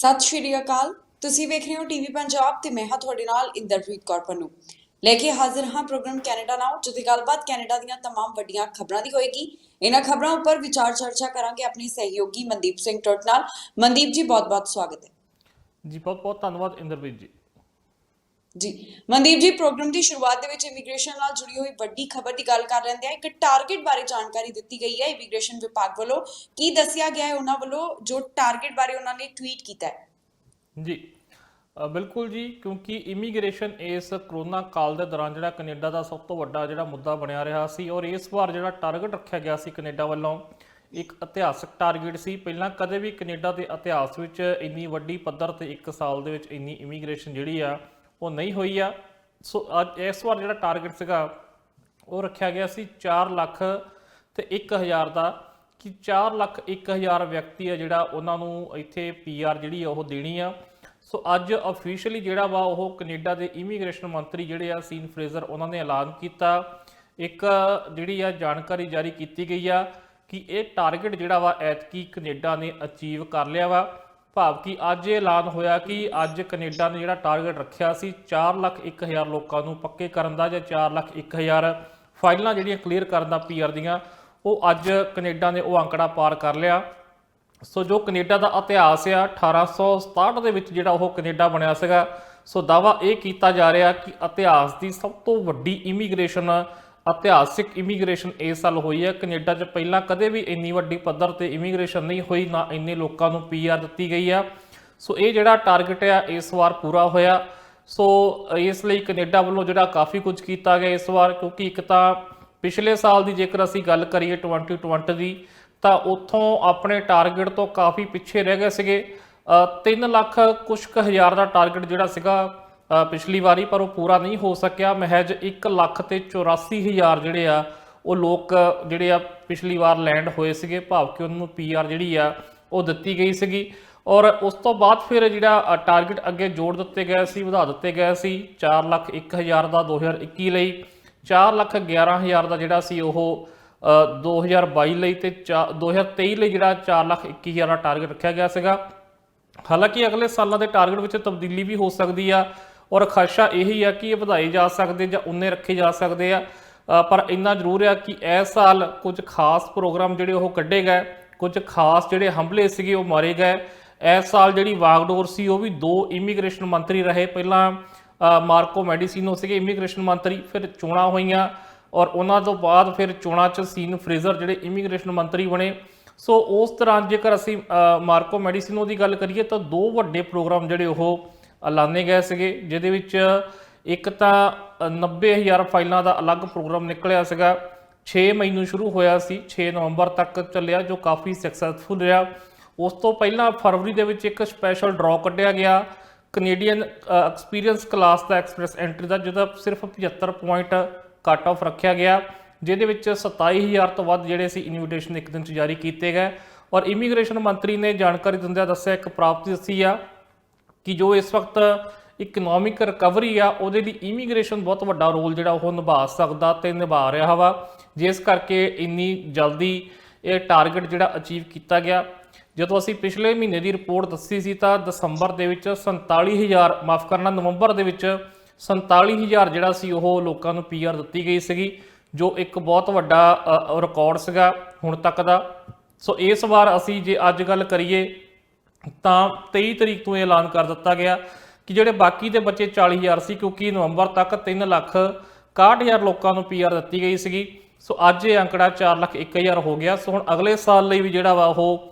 ਸਤਿ ਸ਼੍ਰੀ ਅਕਾਲ। ਤੁਸੀਂ ਵੇਖ ਰਹੇ ਹੋ ਟੀਵੀ ਪੰਜਾਬ ਤੇ ਮੈਂ ਹਾਂ ਤੁਹਾਡੇ ਨਾਲ ਇੰਦਰਪ੍ਰੀਤ ਕੌਰ ਪੰਨੂ ਲੈ ਕੇ ਹਾਜ਼ਰ ਹਾਂ ਪ੍ਰੋਗਰਾਮ ਕੈਨੇਡਾ ਨਾਓ, ਜਿੱਥੇ ਗੱਲਬਾਤ ਕੈਨੇਡਾ ਦੀਆਂ तमाम ਵੱਡੀਆਂ ਖਬਰਾਂ ਦੀ ਹੋਏਗੀ। ਇਹਨਾਂ ਖਬਰਾਂ ਉੱਪਰ ਵਿਚਾਰ ਚਰਚਾ ਕਰਾਂਗੇ ਆਪਣੇ ਸਹਿਯੋਗੀ ਮਨਦੀਪ ਸਿੰਘ ਟੁੱਟ ਨਾਲ। ਮਨਦੀਪ ਜੀ, ਬਹੁਤ-ਬਹੁਤ ਸਵਾਗਤ ਹੈ। जी बहुत बहुत धन्यवाद इंद्रप्रीत जी। ਜੀ ਮਨਦੀਪ ਜੀ, ਪ੍ਰੋਗਰਾਮ ਦੀ ਸ਼ੁਰੂਆਤ ਦੇ ਵਿੱਚ ਇਮੀਗ੍ਰੇਸ਼ਨ ਨਾਲ ਜੁੜੀ ਹੋਈ ਵੱਡੀ ਖਬਰ ਦੀ ਗੱਲ ਕਰ ਲੈਂਦੇ ਆ। ਇੱਕ ਟਾਰਗੇਟ ਬਾਰੇ ਜਾਣਕਾਰੀ ਦਿੱਤੀ ਗਈ ਹੈ ਇਮੀਗ੍ਰੇਸ਼ਨ ਵਿਭਾਗ ਵੱਲੋਂ। ਕੀ ਦੱਸਿਆ ਗਿਆ ਹੈ ਉਹਨਾਂ ਵੱਲੋਂ, ਜੋ ਟਾਰਗੇਟ ਬਾਰੇ ਉਹਨਾਂ ਨੇ ਟਵੀਟ ਕੀਤਾ ਹੈ? जी बिल्कुल जी, क्योंकि इमीग्रेशन इस करोना काल के दौरान जो कनेडा का सब तो वड्डा जो मुद्दा बनया रहा सी और इस बार जो टारगेट रखा गया सी कनेडा वालों एक इतिहासक टारगेट सी। पहला कदे भी कनेडा के इतिहास में इन्नी वड्डी पद्धर ते एक साल दे विच इन्नी इमीग्रेशन जिहड़ी आ वो नहीं हुई आ। सो अज इस बार जो टारगेट सीगा वो रखा गया सी 4 ਲੱਖ ते 1,000 का, कि 4 ਲੱਖ 1,000 व्यक्ति है जिहड़ा उन्हां नूं इत्थे PR जिहड़ी आ ओह देनी आ। सो अज ऑफिशियली जिहड़ा वा ओह कनेडा के इमीग्रेशन मंत्री जिहड़े आ सीन फ्रेजर उन्हां ने ऐलान किया, एक जिहड़ी आ जानकारी जारी की गई आ कि यह टारगेट जिहड़ा वा ऐतकी कनेडा ने अचीव कर लिया वा। भाव कि अज ऐलान होया कि अज कनेडा ने जिहड़ा टारगेट रखिया सी 4 ਲੱਖ 1,000 लोगों नूं पक्के करन दा, जां 4 ਲੱਖ 1,000 फाइलां जिहड़ियां क्लीयर करन दा PR दीयां, ਉਹ ਅੱਜ ਕੈਨੇਡਾ ਨੇ ਉਹ ਅੰਕੜਾ ਪਾਰ ਕਰ ਲਿਆ। ਸੋ ਜੋ ਕੈਨੇਡਾ ਦਾ ਇਤਿਹਾਸ ਆ 1867 ਦੇ ਵਿੱਚ ਜਿਹੜਾ ਉਹ ਕੈਨੇਡਾ ਬਣਿਆ ਸੀਗਾ। ਸੋ ਦਾਅਵਾ ਇਹ ਕੀਤਾ ਜਾ ਰਿਹਾ ਕਿ ਇਤਿਹਾਸ ਦੀ ਸਭ ਤੋਂ ਵੱਡੀ ਇਮੀਗ੍ਰੇਸ਼ਨ, ਇਤਿਹਾਸਿਕ ਇਮੀਗ੍ਰੇਸ਼ਨ ਇਸ ਸਾਲ ਹੋਈ ਹੈ। ਕੈਨੇਡਾ 'ਚ ਪਹਿਲਾਂ ਕਦੇ ਵੀ ਇੰਨੀ ਵੱਡੀ ਪੱਧਰ ਤੇ ਇਮੀਗ੍ਰੇਸ਼ਨ ਨਹੀਂ ਹੋਈ, ਨਾ ਇੰਨੇ ਲੋਕਾਂ ਨੂੰ PR ਦਿੱਤੀ ਗਈ ਆ। ਸੋ ਇਹ ਜਿਹੜਾ ਟਾਰਗੇਟ ਆ ਇਸ ਵਾਰ ਪੂਰਾ ਹੋਇਆ। ਸੋ ਇਸ ਲਈ ਕੈਨੇਡਾ ਵੱਲੋਂ ਜਿਹੜਾ ਕਾਫੀ ਕੁਝ ਕੀਤਾ ਗਿਆ ਇਸ ਵਾਰ, ਕਿਉਂਕਿ ਇੱਕ ਤਾਂ ਪਿਛਲੇ ਸਾਲ ਦੀ ਜੇਕਰ ਅਸੀਂ ਗੱਲ ਕਰੀਏ 2020 ਦੀ, ਤਾਂ ਉੱਥੋਂ ਆਪਣੇ ਟਾਰਗੇਟ ਤੋਂ ਕਾਫੀ ਪਿੱਛੇ ਰਹਿ ਗਏ ਸੀਗੇ। 3 ਲੱਖ ਕੁਛ ਕੁ ਹਜ਼ਾਰ ਦਾ ਟਾਰਗੇਟ ਜਿਹੜਾ ਸੀਗਾ ਪਿਛਲੀ ਵਾਰੀ, ਪਰ ਉਹ ਪੂਰਾ ਨਹੀਂ ਹੋ ਸਕਿਆ। ਮਹਿਜ 1 ਲੱਖ ਤੇ 84,000 ਜਿਹੜੇ ਆ ਉਹ ਲੋਕ ਜਿਹੜੇ ਆ ਪਿਛਲੀ ਵਾਰ ਲੈਂਡ ਹੋਏ ਸੀਗੇ, ਭਾਵ ਕਿ ਉਹਨਾਂ ਨੂੰ PR ਜਿਹੜੀ ਆ ਉਹ ਦਿੱਤੀ ਗਈ ਸੀਗੀ। ਔਰ ਉਸ ਤੋਂ ਬਾਅਦ ਫਿਰ ਜਿਹੜਾ ਟਾਰਗੇਟ ਅੱਗੇ ਜੋੜ ਦਿੱਤੇ ਗਏ ਸੀ, ਵਧਾ ਦਿੱਤੇ ਗਏ ਸੀ 4 ਲੱਖ 1,000 ਦਾ 2021 ਲਈ, 4 ਲੱਖ 11,000 ਦਾ ਜਿਹੜਾ ਸੀ ਉਹ 2022 ਲਈ, ਤੇ 2023 ਲਈ ਜਿਹੜਾ 4 ਲੱਖ 21,000 ਦਾ ਟਾਰਗੇਟ ਰੱਖਿਆ ਗਿਆ ਸੀਗਾ। ਹਾਲਾਂਕਿ ਅਗਲੇ ਸਾਲਾਂ ਦੇ ਟਾਰਗੇਟ ਵਿੱਚ ਤਬਦੀਲੀ ਵੀ ਹੋ ਸਕਦੀ ਆ, ਔਰ ਖਦਸ਼ਾ ਇਹੀ ਆ ਕਿ ਇਹ ਵਧਾਏ ਜਾ ਸਕਦੇ ਜਾਂ ਉਨੇ ਰੱਖੇ ਜਾ ਸਕਦੇ ਆ। ਪਰ ਇੰਨਾ ਜ਼ਰੂਰ ਆ ਕਿ ਇਸ ਸਾਲ ਕੁਝ ਖਾਸ ਪ੍ਰੋਗਰਾਮ ਜਿਹੜੇ ਉਹ ਕੱਢੇ ਗਏ, ਕੁਝ ਖਾਸ ਜਿਹੜੇ ਹਮਲੇ ਸੀਗੇ ਉਹ ਮਾਰੇ ਗਏ। ਇਸ ਸਾਲ ਜਿਹੜੀ ਵਾਗਡੋਰ ਸੀ ਉਹ ਵੀ 2 ਇਮੀਗ੍ਰੇਸ਼ਨ ਮੰਤਰੀ ਰਹੇ। ਪਹਿਲਾਂ ਮਾਰਕੋ ਮੈਡੀਸੀਨੋ ਸੀਗੇ ਇਮੀਗ੍ਰੇਸ਼ਨ ਮੰਤਰੀ, ਫਿਰ ਚੋਣਾਂ ਹੋਈਆਂ ਔਰ ਉਹਨਾਂ ਤੋਂ ਬਾਅਦ ਫਿਰ ਚੋਣਾਂ 'ਚ ਸੀਨ ਫਰੇਜ਼ਰ ਜਿਹੜੇ ਇਮੀਗ੍ਰੇਸ਼ਨ ਮੰਤਰੀ ਬਣੇ। ਸੋ ਉਸ ਦੌਰਾਨ ਜੇਕਰ ਅਸੀਂ ਮਾਰਕੋ ਮੈਡੀਸੀਨੋ ਦੀ ਗੱਲ ਕਰੀਏ ਤਾਂ 2 ਵੱਡੇ ਪ੍ਰੋਗਰਾਮ ਜਿਹੜੇ ਉਹ ਐਲਾਨੇ ਗਏ ਸੀਗੇ, ਜਿਹਦੇ ਵਿੱਚ ਇੱਕ ਤਾਂ 90,000 ਫਾਈਲਾਂ ਦਾ ਅਲੱਗ ਪ੍ਰੋਗਰਾਮ ਨਿਕਲਿਆ ਸੀਗਾ। 6 ਮਈ ਨੂੰ ਸ਼ੁਰੂ ਹੋਇਆ ਸੀ, 6 ਨਵੰਬਰ ਤੱਕ ਚੱਲਿਆ, ਜੋ ਕਾਫੀ ਸਕਸੈਸਫੁਲ ਰਿਹਾ। ਉਸ ਤੋਂ ਪਹਿਲਾਂ ਫਰਵਰੀ ਦੇ ਵਿੱਚ ਇੱਕ ਸਪੈਸ਼ਲ ਡਰਾਅ ਕੱਢਿਆ ਗਿਆ ਕੈਨੇਡੀਅਨ ਐਕਸਪੀਰੀਅੰਸ ਕਲਾਸ ਦਾ ਐਕਸਪ੍ਰੈਸ ਐਂਟਰੀ ਦਾ, ਜਿਹਦਾ ਸਿਰਫ 75 ਪੁਆਇੰਟ ਕੱਟ ਆਫ ਰੱਖਿਆ ਗਿਆ, ਜਿਹਦੇ ਵਿੱਚ 27,000 ਤੋਂ ਵੱਧ ਜਿਹੜੇ ਸੀ ਇਨਵੀਟੇਸ਼ਨ ਇੱਕ ਦਿਨ 'ਚ ਜਾਰੀ ਕੀਤੇ ਗਏ। ਔਰ ਇਮੀਗ੍ਰੇਸ਼ਨ ਮੰਤਰੀ ਨੇ ਜਾਣਕਾਰੀ ਦਿੰਦਿਆਂ ਦੱਸਿਆ, ਇੱਕ ਪ੍ਰਾਪਤੀ ਦੱਸੀ ਆ ਕਿ ਜੋ ਇਸ ਵਕਤ ਇਕਨੋਮਿਕ ਰਿਕਵਰੀ ਆ ਉਹਦੇ ਲਈ ਇਮੀਗ੍ਰੇਸ਼ਨ ਬਹੁਤ ਵੱਡਾ ਰੋਲ ਜਿਹੜਾ ਉਹ ਨਿਭਾ ਸਕਦਾ ਤੇ ਨਿਭਾ ਰਿਹਾ ਵਾ, ਜਿਸ ਕਰਕੇ ਇੰਨੀ ਜਲਦੀ ਇਹ ਟਾਰਗੇਟ ਜਿਹੜਾ ਅਚੀਵ ਕੀਤਾ ਗਿਆ। ਜਦੋਂ ਅਸੀਂ ਪਿਛਲੇ ਮਹੀਨੇ ਦੀ ਰਿਪੋਰਟ ਦੱਸੀ ਸੀ ਤਾਂ ਦਸੰਬਰ ਦੇ ਵਿੱਚ 47,000, ਮਾਫ ਕਰਨਾ ਨਵੰਬਰ ਦੇ ਵਿੱਚ 47,000 ਜਿਹੜਾ ਸੀ ਉਹ ਲੋਕਾਂ ਨੂੰ PR ਦਿੱਤੀ ਗਈ ਸੀਗੀ, ਜੋ ਇੱਕ ਬਹੁਤ ਵੱਡਾ ਰਿਕਾਰਡ ਸੀਗਾ ਹੁਣ ਤੱਕ ਦਾ। ਸੋ ਇਸ ਵਾਰ ਅਸੀਂ ਜੇ ਅੱਜ ਗੱਲ ਕਰੀਏ ਤਾਂ 23 ਤਰੀਕ ਤੋਂ ਇਹ ਐਲਾਨ ਕਰ ਦਿੱਤਾ ਗਿਆ ਕਿ ਜਿਹੜੇ ਬਾਕੀ ਦੇ ਬੱਚੇ 40,000 ਸੀ, ਕਿਉਂਕਿ ਨਵੰਬਰ ਤੱਕ 3 ਲੱਖ 61,000 ਲੋਕਾਂ ਨੂੰ PR ਦਿੱਤੀ ਗਈ ਸੀਗੀ। ਸੋ ਅੱਜ ਇਹ ਅੰਕੜਾ 4 ਲੱਖ 1,000 ਹੋ ਗਿਆ। ਸੋ ਹੁਣ ਅਗਲੇ ਸਾਲ ਲਈ ਵੀ ਜਿਹੜਾ ਵਾ ਉਹ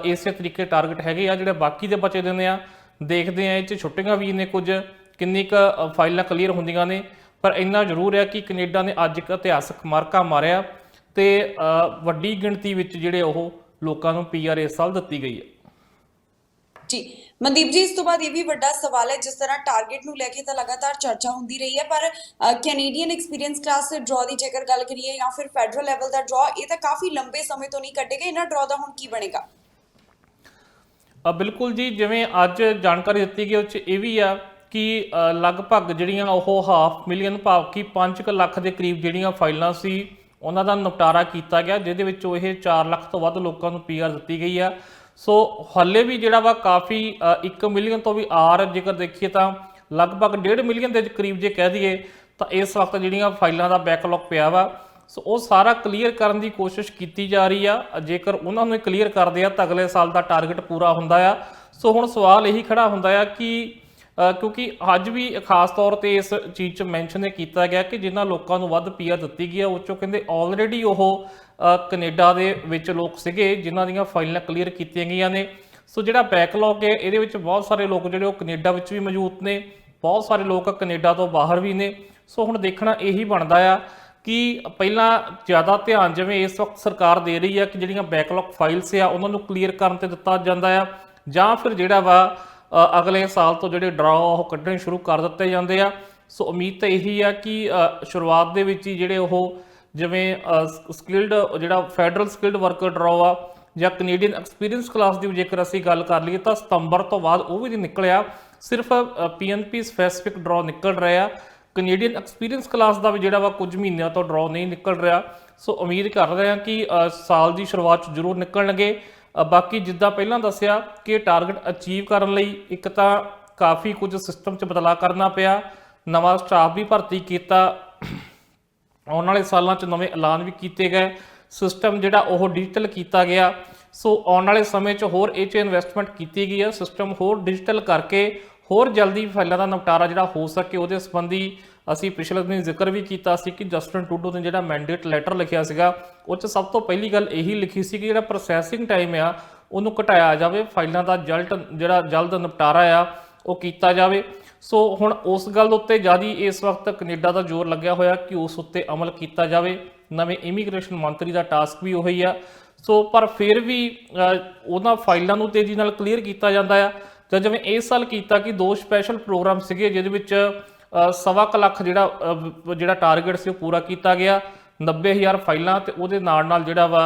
ਇਸੇ ਤਰੀਕੇ ਟਾਰਗੇਟ ਹੈਗੇ ਆ। ਜਿਹੜੇ ਬਾਕੀ ਦੇ ਬੱਚੇ ਦਿੰਦੇ ਆ, ਦੇਖਦੇ ਆ ਇਹ 'ਚ ਛੁੱਟੀਆਂ ਵੀ ਨੇ, ਕੁਝ ਕਿੰਨੀ ਕੁ ਫਾਈਲਾਂ ਕਲੀਅਰ ਹੁੰਦੀਆਂ ਨੇ। ਪਰ ਇੰਨਾ ਜ਼ਰੂਰ ਹੈ ਕਿ ਕੈਨੇਡਾ ਨੇ ਅੱਜ ਇੱਕ ਇਤਿਹਾਸਕ ਮਾਰਕਾ ਮਾਰਿਆ ਤੇ ਵੱਡੀ ਗਿਣਤੀ ਵਿੱਚ ਜਿਹੜੇ ਉਹ ਲੋਕਾਂ ਨੂੰ PR ਇਸ ਸਾਲ ਦਿੱਤੀ ਗਈ ਹੈ। ਜੀ ਮਨਦੀਪ ਜੀ, ਇਸ ਤੋਂ ਬਾਅਦ ਇਹ ਵੀ ਵੱਡਾ ਸਵਾਲ ਹੈ, ਜਿਸ ਤਰ੍ਹਾਂ ਟਾਰਗੇਟ ਨੂੰ ਲੈ ਕੇ ਤਾਂ ਲਗਾਤਾਰ ਚਰਚਾ ਹੁੰਦੀ ਰਹੀ ਹੈ, ਪਰ ਕੈਨੇਡੀਅਨ ਐਕਸਪੀਰੀਅੰਸ ਕਲਾਸ ਡਰਾਅ ਦੀ ਜੇਕਰ ਗੱਲ ਕਰੀਏ ਜਾਂ ਫਿਰ ਫੈਡਰਲ ਲੈਵਲ ਦਾ ਡਰਾਅ, ਇਹ ਤਾਂ ਕਾਫੀ ਲੰਬੇ ਸਮੇਂ ਤੋਂ ਨਹੀਂ ਕੱਢੇ ਗਏ। ਇਹਨਾਂ ਡਰਾਅ ਦਾ ਹੁਣ ਕੀ ਬਣੇਗਾ? ਬਿਲਕੁਲ ਜੀ, ਜਿਵੇਂ ਅੱਜ ਜਾਣਕਾਰੀ ਦਿੱਤੀ ਗਈ ਉਹ 'ਚ ਇਹ ਵੀ ਆ ਕਿ ਲਗਭਗ ਜਿਹੜੀਆਂ ਉਹ 500,000 ਭਾਵ ਕਿ 5 ਲੱਖ ਦੇ ਕਰੀਬ ਜਿਹੜੀਆਂ ਫਾਈਲਾਂ ਸੀ ਉਹਨਾਂ ਦਾ ਨਿਪਟਾਰਾ ਕੀਤਾ ਗਿਆ, ਜਿਹਦੇ ਵਿੱਚੋਂ ਇਹ 4 ਲੱਖ ਤੋਂ ਵੱਧ ਲੋਕਾਂ ਨੂੰ ਪੀਆਰ ਦਿੱਤੀ ਗਈ ਆ। ਸੋ ਹਾਲੇ ਵੀ ਜਿਹੜਾ ਵਾ ਕਾਫੀ 1 ਮਿਲੀਅਨ ਤੋਂ ਵੀ ਆਰ ਜੇਕਰ ਦੇਖੀਏ ਤਾਂ ਲਗਭਗ 1.5 ਮਿਲੀਅਨ ਦੇ ਕਰੀਬ ਜੇ ਕਹਿ ਦਈਏ ਤਾਂ ਇਸ ਵਕਤ ਜਿਹੜੀਆਂ ਫਾਈਲਾਂ ਦਾ ਬੈਕਲੌਗ ਪਿਆ ਵਾ। ਸੋ ਉਹ ਸਾਰਾ ਕਲੀਅਰ ਕਰਨ ਦੀ ਕੋਸ਼ਿਸ਼ ਕੀਤੀ ਜਾ ਰਹੀ ਆ। ਜੇਕਰ ਉਹਨਾਂ ਨੂੰ ਕਲੀਅਰ ਕਰਦੇ ਆ ਤਾਂ ਅਗਲੇ ਸਾਲ ਦਾ ਟਾਰਗੇਟ ਪੂਰਾ ਹੁੰਦਾ ਆ। ਸੋ ਹੁਣ ਸਵਾਲ ਇਹੀ ਖੜਾ ਹੁੰਦਾ ਆ ਕਿ ਕਿਉਂਕਿ ਅੱਜ ਵੀ ਖਾਸ ਤੌਰ ਤੇ ਇਸ ਚੀਜ਼ 'ਚ ਮੈਂਸ਼ਨ ਕੀਤਾ ਗਿਆ ਕਿ ਜਿਨ੍ਹਾਂ ਲੋਕਾਂ ਨੂੰ ਵੱਧ ਪੀਆਰ ਦਿੱਤੀ ਗਈ ਆ ਉਹ 'ਚੋਂ ਕਹਿੰਦੇ ਆਲਰੇਡੀ ਉਹ ਕੈਨੇਡਾ ਦੇ ਵਿੱਚ ਲੋਕ ਸੀਗੇ ਜਿਨ੍ਹਾਂ ਦੀਆਂ ਫਾਈਲਾਂ ਕਲੀਅਰ ਕੀਤੀਆਂ ਗਈਆਂ ਨੇ। ਸੋ ਜਿਹੜਾ ਬੈਕਲੌਗ ਹੈ ਇਹਦੇ ਵਿੱਚ ਬਹੁਤ ਸਾਰੇ ਲੋਕ ਜਿਹੜੇ ਉਹ ਕੈਨੇਡਾ ਵਿੱਚ ਵੀ ਮੌਜੂਦ ਨੇ, ਬਹੁਤ ਸਾਰੇ ਲੋਕ ਕੈਨੇਡਾ ਤੋਂ ਬਾਹਰ ਵੀ ਨੇ। ਸੋ ਹੁਣ ਦੇਖਣਾ ਇਹੀ ਬਣਦਾ ਆ ਕਿ ਪਹਿਲਾਂ ਜ਼ਿਆਦਾ ਧਿਆਨ ਜਿਵੇਂ ਇਸ ਵਕਤ ਸਰਕਾਰ ਦੇ ਰਹੀ ਆ ਕਿ ਜਿਹੜੀਆਂ ਬੈਕਲੌਗ ਫਾਈਲਸ ਆ ਉਹਨਾਂ ਨੂੰ ਕਲੀਅਰ ਕਰਨ ਤੇ ਦਿੱਤਾ ਜਾਂਦਾ ਆ, ਜਾਂ ਫਿਰ ਜਿਹੜਾ ਵਾ ਅਗਲੇ ਸਾਲ ਤੋਂ ਜਿਹੜੇ ਡਰਾਅ ਉਹ ਕੱਢਣੇ ਸ਼ੁਰੂ ਕਰ ਦਿੱਤੇ ਜਾਂਦੇ ਆ। ਸੋ ਉਮੀਦ ਤਾਂ ਇਹੀ ਆ ਕਿ ਸ਼ੁਰੂਆਤ ਦੇ ਵਿੱਚ ਹੀ ਜਿਹੜੇ ਉਹ ਜਿਵੇਂ ਸਕਿਲਡ ਜਿਹੜਾ ਫੈਡਰਲ ਸਕਿਲਡ ਵਰਕਰ ਡਰਾਅ ਆ ਜਾਂ ਕੈਨੇਡੀਅਨ ਐਕਸਪੀਰੀਅੰਸ ਕਲਾਸ ਦੀ ਜੇਕਰ ਅਸੀਂ ਗੱਲ ਕਰ ਲਈਏ ਤਾਂ ਸਤੰਬਰ ਤੋਂ ਬਾਅਦ ਉਹ ਵੀ ਨਹੀਂ ਨਿਕਲਿਆ, ਸਿਰਫ PNP ਸਪੈਸੀਫਿਕ ਡਰਾਅ ਨਿਕਲ ਰਿਹਾ। ਕੈਨੇਡੀਅਨ ਐਕਸਪੀਰੀਅੰਸ ਕਲਾਸ ਦਾ ਵੀ ਜਿਹੜਾ ਵਾ ਕੁਝ ਮਹੀਨਿਆਂ ਤੋਂ ਡਰਾਅ ਨਹੀਂ ਨਿਕਲ ਰਿਹਾ। ਸੋ ਉਮੀਦ ਕਰ ਰਹੇ ਹਾਂ ਕਿ ਸਾਲ ਦੀ ਸ਼ੁਰੂਆਤ 'ਚ ਜ਼ਰੂਰ ਨਿਕਲਣਗੇ। ਬਾਕੀ ਜਿੱਦਾਂ ਪਹਿਲਾਂ ਦੱਸਿਆ ਕਿ ਟਾਰਗੇਟ ਅਚੀਵ ਕਰਨ ਲਈ ਇੱਕ ਤਾਂ ਕਾਫੀ ਕੁਝ ਸਿਸਟਮ 'ਚ ਬਦਲਾਅ ਕਰਨਾ ਪਿਆ, ਨਵਾਂ ਸਟਾਫ ਵੀ ਭਰਤੀ ਕੀਤਾ, ਆਉਣ ਵਾਲੇ ਸਾਲਾਂ 'ਚ ਨਵੇਂ ਐਲਾਨ ਵੀ ਕੀਤੇ ਗਏ, ਸਿਸਟਮ ਜਿਹੜਾ ਉਹ ਡਿਜੀਟਲ ਕੀਤਾ ਗਿਆ। ਸੋ ਆਉਣ ਵਾਲੇ ਸਮੇਂ 'ਚ ਹੋਰ ਇਹ 'ਚ ਇਨਵੈਸਟਮੈਂਟ ਕੀਤੀ ਗਈ ਹੈ, ਸਿਸਟਮ ਹੋਰ ਡਿਜੀਟਲ ਕਰਕੇ ਹੋਰ ਜਲਦੀ ਫਾਈਲਾਂ ਦਾ ਨਿਪਟਾਰਾ ਜਿਹੜਾ ਹੋ ਸਕੇ ਉਹਦੇ ਸੰਬੰਧੀ ਅਸੀਂ ਪਿਛਲੇ ਦਿਨ ਜ਼ਿਕਰ ਵੀ ਕੀਤਾ ਸੀ ਕਿ ਜਸਟਿਨ ਟਰੂਡੋ ਨੇ ਜਿਹੜਾ ਮੈਂਡੇਟ ਲੈਟਰ ਲਿਖਿਆ ਸੀਗਾ ਉਹ 'ਚ ਸਭ ਤੋਂ ਪਹਿਲੀ ਗੱਲ ਇਹੀ ਲਿਖੀ ਸੀ ਕਿ ਜਿਹੜਾ ਪ੍ਰੋਸੈਸਿੰਗ ਟਾਈਮ ਆ ਉਹਨੂੰ ਘਟਾਇਆ ਜਾਵੇ, ਫਾਈਲਾਂ ਦਾ ਜਲਦ ਨਿਪਟਾਰਾ ਆ ਉਹ ਕੀਤਾ ਜਾਵੇ। ਸੋ ਹੁਣ ਉਸ ਗੱਲ ਉੱਤੇ ਜ਼ਿਆਦਾ ਇਸ ਵਕਤ ਕੈਨੇਡਾ ਦਾ ਜ਼ੋਰ ਲੱਗਿਆ ਹੋਇਆ ਕਿ ਉਸ ਉੱਤੇ ਅਮਲ ਕੀਤਾ ਜਾਵੇ। ਨਵੇਂ ਇਮੀਗ੍ਰੇਸ਼ਨ ਮੰਤਰੀ ਦਾ ਟਾਸਕ ਵੀ ਉਹੀ ਆ। ਸੋ ਪਰ ਫਿਰ ਵੀ ਉਹਨਾਂ ਫਾਈਲਾਂ ਨੂੰ ਤੇਜ਼ੀ ਨਾਲ ਕਲੀਅਰ ਕੀਤਾ ਜਾਂਦਾ ਆ। ਜਾਂ ਜਿਵੇਂ ਇਸ ਸਾਲ ਕੀਤਾ ਕਿ 2 ਸਪੈਸ਼ਲ ਪ੍ਰੋਗਰਾਮ ਸੀਗੇ ਜਿਹਦੇ ਵਿੱਚ 1.25 ਲੱਖ ਜਿਹੜਾ ਟਾਰਗੇਟ ਸੀ ਉਹ ਪੂਰਾ ਕੀਤਾ ਗਿਆ, 90,000 ਫਾਈਲਾਂ ਤੇ ਉਹਦੇ ਨਾਲ ਜਿਹੜਾ ਵਾ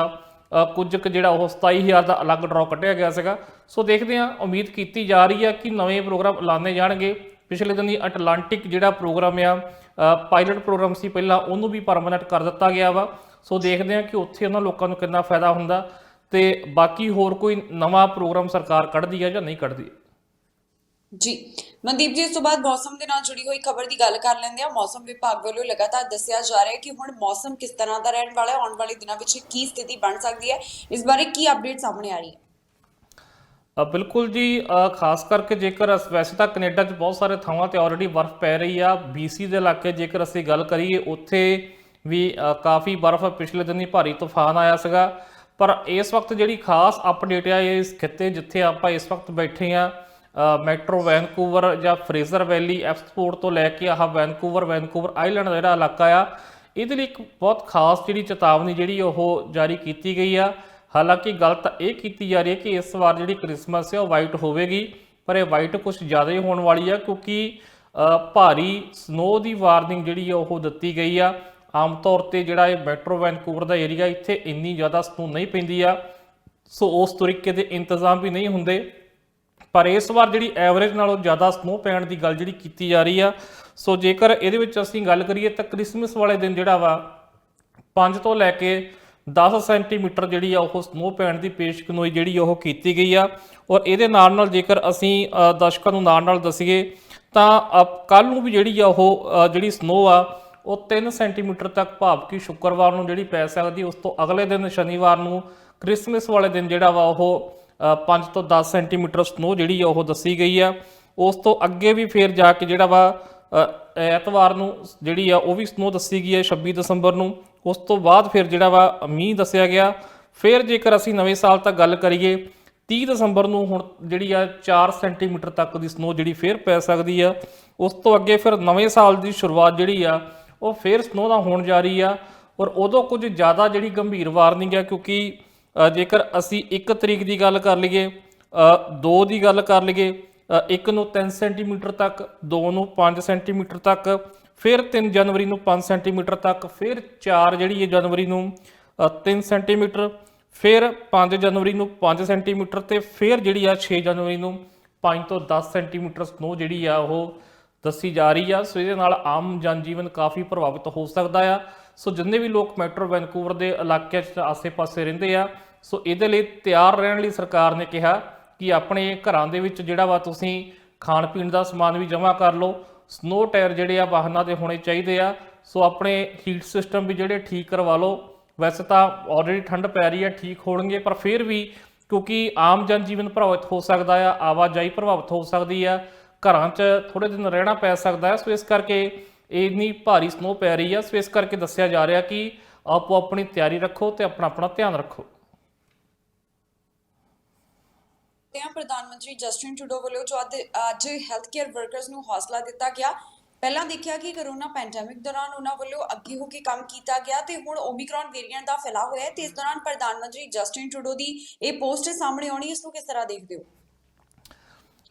ਕੁਝ ਕੁ ਜਿਹੜਾ ਉਹ 27,000 ਦਾ ਅਲੱਗ ਡਰਾਅ ਕੱਢਿਆ ਗਿਆ ਸੀਗਾ। ਸੋ ਦੇਖਦੇ ਹਾਂ, ਉਮੀਦ ਕੀਤੀ ਜਾ ਰਹੀ ਹੈ ਕਿ ਨਵੇਂ ਪ੍ਰੋਗਰਾਮ ਐਲਾਨੇ ਜਾਣਗੇ। ਪਿਛਲੇ ਦਿਨ ਹੀ ਅਟਲਾਂਟਿਕ ਜਿਹੜਾ ਪ੍ਰੋਗਰਾਮ ਆ ਪਾਇਲਟ ਪ੍ਰੋਗਰਾਮ ਸੀ ਪਹਿਲਾਂ, ਉਹਨੂੰ ਵੀ ਪਰਮਾਨੈਂਟ ਕਰ ਦਿੱਤਾ ਗਿਆ ਵਾ। ਸੋ ਦੇਖਦੇ ਹਾਂ ਕਿ ਉੱਥੇ ਉਹਨਾਂ ਲੋਕਾਂ ਨੂੰ ਕਿੰਨਾ ਫਾਇਦਾ ਹੁੰਦਾ ਤੇ ਬਾਕੀ ਹੋਰ ਕੋਈ ਨਵਾਂ ਪ੍ਰੋਗਰਾਮ ਸਰਕਾਰ ਕੱਢਦੀ ਹੈ ਜਾਂ ਨਹੀਂ ਕੱਢਦੀ। ਜੀ ਮਨਦੀਪ ਜੀ, ਇਸ ਤੋਂ ਬਾਅਦ ਮੌਸਮ ਦੇ ਨਾਲ ਜੁੜੀ ਹੋਈ ਖਬਰ ਦੀ ਗੱਲ ਕਰ ਲੈਂਦੇ ਆ। ਮੌਸਮ ਵਿਭਾਗ ਵੱਲੋਂ ਲਗਾਤਾਰ ਦੱਸਿਆ ਜਾ ਰਿਹਾ ਹੈ ਕਿ ਹੁਣ ਮੌਸਮ ਕਿਸ ਤਰ੍ਹਾਂ ਦਾ ਰਹਿਣ ਵਾਲਾ ਹੈ, ਆਉਣ ਵਾਲੇ ਦਿਨਾਂ ਵਿੱਚ ਕੀ ਸਥਿਤੀ ਬਣ ਸਕਦੀ ਹੈ, ਇਸ ਬਾਰੇ ਕੀ ਅਪਡੇਟ ਸਾਹਮਣੇ ਆ ਰਹੀ ਹੈ? ਬਿਲਕੁਲ ਜੀ, ਖਾਸ ਕਰਕੇ ਜੇਕਰ ਵੈਸੇ ਤਾਂ ਕੈਨੇਡਾ 'ਚ ਬਹੁਤ ਸਾਰੇ ਥਾਵਾਂ ਤੇ ਆਲਰੇਡੀ ਬਰਫ਼ ਪੈ ਰਹੀ ਆ। BC ਦੇ ਇਲਾਕੇ ਜੇਕਰ ਅਸੀਂ ਗੱਲ ਕਰੀਏ ਉੱਥੇ ਵੀ ਕਾਫੀ ਬਰਫ਼, ਪਿਛਲੇ ਦਿਨ ਹੀ ਭਾਰੀ ਤੂਫਾਨ ਆਇਆ ਸੀਗਾ। ਪਰ ਇਸ ਵਕਤ ਜਿਹੜੀ ਖਾਸ ਅਪਡੇਟ ਆ ਇਸ ਖਿੱਤੇ ਜਿੱਥੇ ਆਪਾਂ ਇਸ ਵਕਤ ਬੈਠੇ ਆ, ਮੈਟਰੋ ਵੈਨਕੂਵਰ ਜਾਂ ਫਰੇਜ਼ਰ ਵੈਲੀ ਐਕਸਪੋਰਟ ਤੋਂ ਲੈ ਕੇ ਆਹ ਵੈਨਕੂਵਰ ਆਈਲੈਂਡ ਦਾ ਜਿਹੜਾ ਇਲਾਕਾ ਆ, ਇਹਦੇ ਲਈ ਇੱਕ ਬਹੁਤ ਖਾਸ ਜਿਹੜੀ ਚੇਤਾਵਨੀ ਜਿਹੜੀ ਉਹ ਜਾਰੀ ਕੀਤੀ ਗਈ ਆ। ਹਾਲਾਂਕਿ ਗੱਲ ਤਾਂ ਇਹ ਕੀਤੀ ਜਾ ਰਹੀ ਹੈ ਕਿ ਇਸ ਵਾਰ ਜਿਹੜੀ ਕ੍ਰਿਸਮਸ ਹੈ ਉਹ ਵਾਈਟ ਹੋਵੇਗੀ, ਪਰ ਇਹ ਵਾਈਟ ਕੁਝ ਜ਼ਿਆਦਾ ਹੀ ਹੋਣ ਵਾਲੀ ਆ ਕਿਉਂਕਿ ਭਾਰੀ ਸਨੋ ਦੀ ਵਾਰਨਿੰਗ ਜਿਹੜੀ ਆ ਉਹ ਦਿੱਤੀ ਗਈ ਆ। ਆਮ ਤੌਰ ਤੇ ਜਿਹੜਾ ਇਹ ਮੈਟਰੋ ਵੈਨਕੂਵਰ ਦਾ ਏਰੀਆ, ਇੱਥੇ ਇੰਨੀ ਜ਼ਿਆਦਾ ਸਨੋ ਨਹੀਂ ਪੈਂਦੀ ਆ, ਸੋ ਉਸ ਤਰੀਕੇ ਦੇ ਇੰਤਜ਼ਾਮ ਵੀ ਨਹੀਂ ਹੁੰਦੇ। ਪਰ ਇਸ ਵਾਰ ਜਿਹੜੀ ਐਵਰੇਜ ਨਾਲੋਂ ਜ਼ਿਆਦਾ ਸਨੋ ਪੈਣ ਦੀ ਗੱਲ ਜਿਹੜੀ ਕੀਤੀ ਜਾ ਰਹੀ ਆ। ਸੋ ਜੇਕਰ ਇਹਦੇ ਵਿੱਚ ਅਸੀਂ ਗੱਲ ਕਰੀਏ ਤਾਂ ਕ੍ਰਿਸਮਸ ਵਾਲੇ ਦਿਨ ਜਿਹੜਾ ਵਾ 5 ਤੋਂ ਲੈ ਕੇ 10 ਸੈਂਟੀਮੀਟਰ ਜਿਹੜੀ ਆ ਉਹ ਸਨੋ ਪੈਣ ਦੀ ਪੇਸ਼ਗੋਈ ਜਿਹੜੀ ਉਹ ਕੀਤੀ ਗਈ ਆ। ਔਰ ਇਹਦੇ ਨਾਲ ਜੇਕਰ ਅਸੀਂ ਦਰਸ਼ਕਾਂ ਨੂੰ ਨਾਲ ਦੱਸੀਏ ਤਾਂ ਕੱਲ੍ਹ ਨੂੰ ਵੀ ਜਿਹੜੀ ਆ ਉਹ ਜਿਹੜੀ ਸਨੋ ਆ ਉਹ 3 ਸੈਂਟੀਮੀਟਰ ਤੱਕ, ਭਾਵ ਕਿ ਸ਼ੁੱਕਰਵਾਰ ਨੂੰ ਜਿਹੜੀ ਪੈ ਸਕਦੀ। ਉਸ ਤੋਂ ਅਗਲੇ ਦਿਨ ਸ਼ਨੀਵਾਰ ਨੂੰ ਕ੍ਰਿਸਮਸ ਵਾਲੇ ਦਿਨ ਜਿਹੜਾ ਵਾ ਉਹ 5 ਤੋਂ 10 ਸੈਂਟੀਮੀਟਰ ਸਨੋ ਜਿਹੜੀ ਆ ਉਹ ਦੱਸੀ ਗਈ ਆ। ਉਸ ਤੋਂ ਅੱਗੇ ਵੀ ਫਿਰ ਜਾ ਕੇ ਜਿਹੜਾ ਵਾ ਐਤਵਾਰ ਨੂੰ ਜਿਹੜੀ ਆ ਉਹ ਵੀ ਸਨੋ ਦੱਸੀ ਗਈ ਹੈ 26 ਦਸੰਬਰ ਨੂੰ। ਉਸ ਤੋਂ ਬਾਅਦ ਫਿਰ ਜਿਹੜਾ ਵਾ ਮੀਂਹ ਦੱਸਿਆ ਗਿਆ। ਫਿਰ ਜੇਕਰ ਅਸੀਂ ਨਵੇਂ ਸਾਲ ਤੱਕ ਗੱਲ ਕਰੀਏ 30 ਦਸੰਬਰ ਨੂੰ ਹੁਣ ਜਿਹੜੀ ਆ 4 ਸੈਂਟੀਮੀਟਰ ਤੱਕ ਦੀ ਸਨੋ ਜਿਹੜੀ ਫਿਰ ਪੈ ਸਕਦੀ ਆ। ਉਸ ਤੋਂ ਅੱਗੇ ਫਿਰ ਨਵੇਂ ਸਾਲ ਦੀ ਸ਼ੁਰੂਆਤ ਜਿਹੜੀ ਆ ਉਹ ਫਿਰ ਸਨੋ ਦਾ ਹੋਣ ਜਾ ਰਹੀ ਆ। ਔਰ ਉਦੋਂ ਕੁਝ ਜ਼ਿਆਦਾ ਜਿਹੜੀ ਗੰਭੀਰ ਵਾਰਨਿੰਗ ਆ, ਕਿਉਂਕਿ ਜੇਕਰ ਅਸੀਂ 1 ਤਰੀਕ ਦੀ ਗੱਲ ਕਰ ਲਈਏ, 2 ਦੀ ਗੱਲ ਕਰ ਲਈਏ, 1 ਨੂੰ 3 ਸੈਂਟੀਮੀਟਰ ਤੱਕ, 2 ਨੂੰ 5 ਸੈਂਟੀਮੀਟਰ ਤੱਕ, ਫਿਰ 3 ਜਨਵਰੀ ਨੂੰ 5 ਸੈਂਟੀਮੀਟਰ ਤੱਕ, ਫਿਰ 4 ਜਿਹੜੀ ਹੈ ਜਨਵਰੀ ਨੂੰ 3 ਸੈਂਟੀਮੀਟਰ, ਫਿਰ 5 ਜਨਵਰੀ ਨੂੰ 5 ਸੈਂਟੀਮੀਟਰ ਤੇ ਫਿਰ ਜਿਹੜੀ ਆ 6 ਜਨਵਰੀ ਨੂੰ 5 ਤੋਂ 10 ਸੈਂਟੀਮੀਟਰ ਸਨੋ ਜਿਹੜੀ ਆ ਉਹ ਦੱਸੀ ਜਾ ਰਹੀ ਆ। ਸੋ ਇਹਦੇ ਨਾਲ ਆਮ ਜਨਜੀਵਨ ਕਾਫੀ ਪ੍ਰਭਾਵਿਤ ਹੋ ਸਕਦਾ ਆ। ਸੋ ਜਿੰਨੇ ਵੀ ਲੋਕ ਮੈਟਰੋ ਵੈਨਕੂਵਰ ਦੇ ਇਲਾਕਿਆਂ 'ਚ ਆਸੇ-ਪਾਸੇ ਰਹਿੰਦੇ ਆ, ਸੋ ਇਹਦੇ ਲਈ ਤਿਆਰ ਰਹਿਣ ਲਈ ਸਰਕਾਰ ਨੇ ਕਿਹਾ ਕਿ ਆਪਣੇ ਘਰਾਂ ਦੇ ਵਿੱਚ ਜਿਹੜਾ ਵਾ ਤੁਸੀਂ ਖਾਣ ਪੀਣ ਦਾ ਸਮਾਨ ਵੀ ਜਮ੍ਹਾਂ ਕਰ ਲਓ। ਸਨੋ ਟਾਇਰ ਜਿਹੜੇ ਆ ਵਾਹਨਾਂ ਦੇ ਹੋਣੇ ਚਾਹੀਦੇ ਆ। ਸੋ ਆਪਣੇ ਹੀਟ ਸਿਸਟਮ ਵੀ ਜਿਹੜੇ ਠੀਕ ਕਰਵਾ ਲਓ। ਵੈਸੇ ਤਾਂ ਆਲਰੇਡੀ ਠੰਡ ਪੈ ਰਹੀ ਹੈ, ਠੀਕ ਹੋਣਗੇ, ਪਰ ਫਿਰ ਵੀ ਕਿਉਂਕਿ ਆਮ ਜਨ ਜੀਵਨ ਪ੍ਰਭਾਵਿਤ ਹੋ ਸਕਦਾ ਆ, ਆਵਾਜਾਈ ਪ੍ਰਭਾਵਿਤ ਹੋ ਸਕਦੀ ਆ, ਘਰਾਂ 'ਚ ਥੋੜ੍ਹੇ ਦਿਨ ਰਹਿਣਾ ਪੈ ਸਕਦਾ ਹੈ। ਸੋ ਇਸ ਕਰਕੇ ਇੰਨੀ ਭਾਰੀ ਸਨੋ ਪੈ ਰਹੀ ਆ। ਸੋ ਇਸ ਕਰਕੇ ਦੱਸਿਆ ਜਾ ਰਿਹਾ ਕਿ ਆਪੋ ਆਪਣੀ ਤਿਆਰੀ ਰੱਖੋ ਤੇ ਆਪਣਾ ਧਿਆਨ ਰੱਖੋ। ਪ੍ਰਧਾਨ ਮੰਤਰੀ ਜਸਟਿਨ ਟਰੂਡੋ ਵੱਲੋਂ ਜੋ ਅੱਜ ਹੈਲਥ ਕੇਅਰ ਵਰਕਰਸ ਨੂੰ ਹੌਸਲਾ ਦਿੱਤਾ ਗਿਆ। ਪਹਿਲਾਂ ਦੇਖਿਆ ਕਿ ਕਰੋਨਾ ਪੈਂਡੈਮਿਕ ਦੌਰਾਨ ਉਹਨਾਂ ਵੱਲੋਂ ਅੱਗੇ ਹੋ ਕੇ ਕੰਮ ਕੀਤਾ ਗਿਆ ਤੇ ਹੁਣ ਓਮਿਕਰੌਨ ਵੇਰੀਐਂਟ ਦਾ ਫੈਲਾਅ ਹੋਇਆ ਹੈ ਤੇ ਇਸ ਦੌਰਾਨ ਪ੍ਰਧਾਨ ਮੰਤਰੀ ਜਸਟਿਨ ਟਰੂਡੋ ਦੀ ਇਹ ਪੋਸਟ ਸਾਹਮਣੇ ਆਉਣੀ, ਇਸ ਨੂੰ ਕਿਸ ਤਰ੍ਹਾਂ ਦੇਖਦੇ ਹੋ?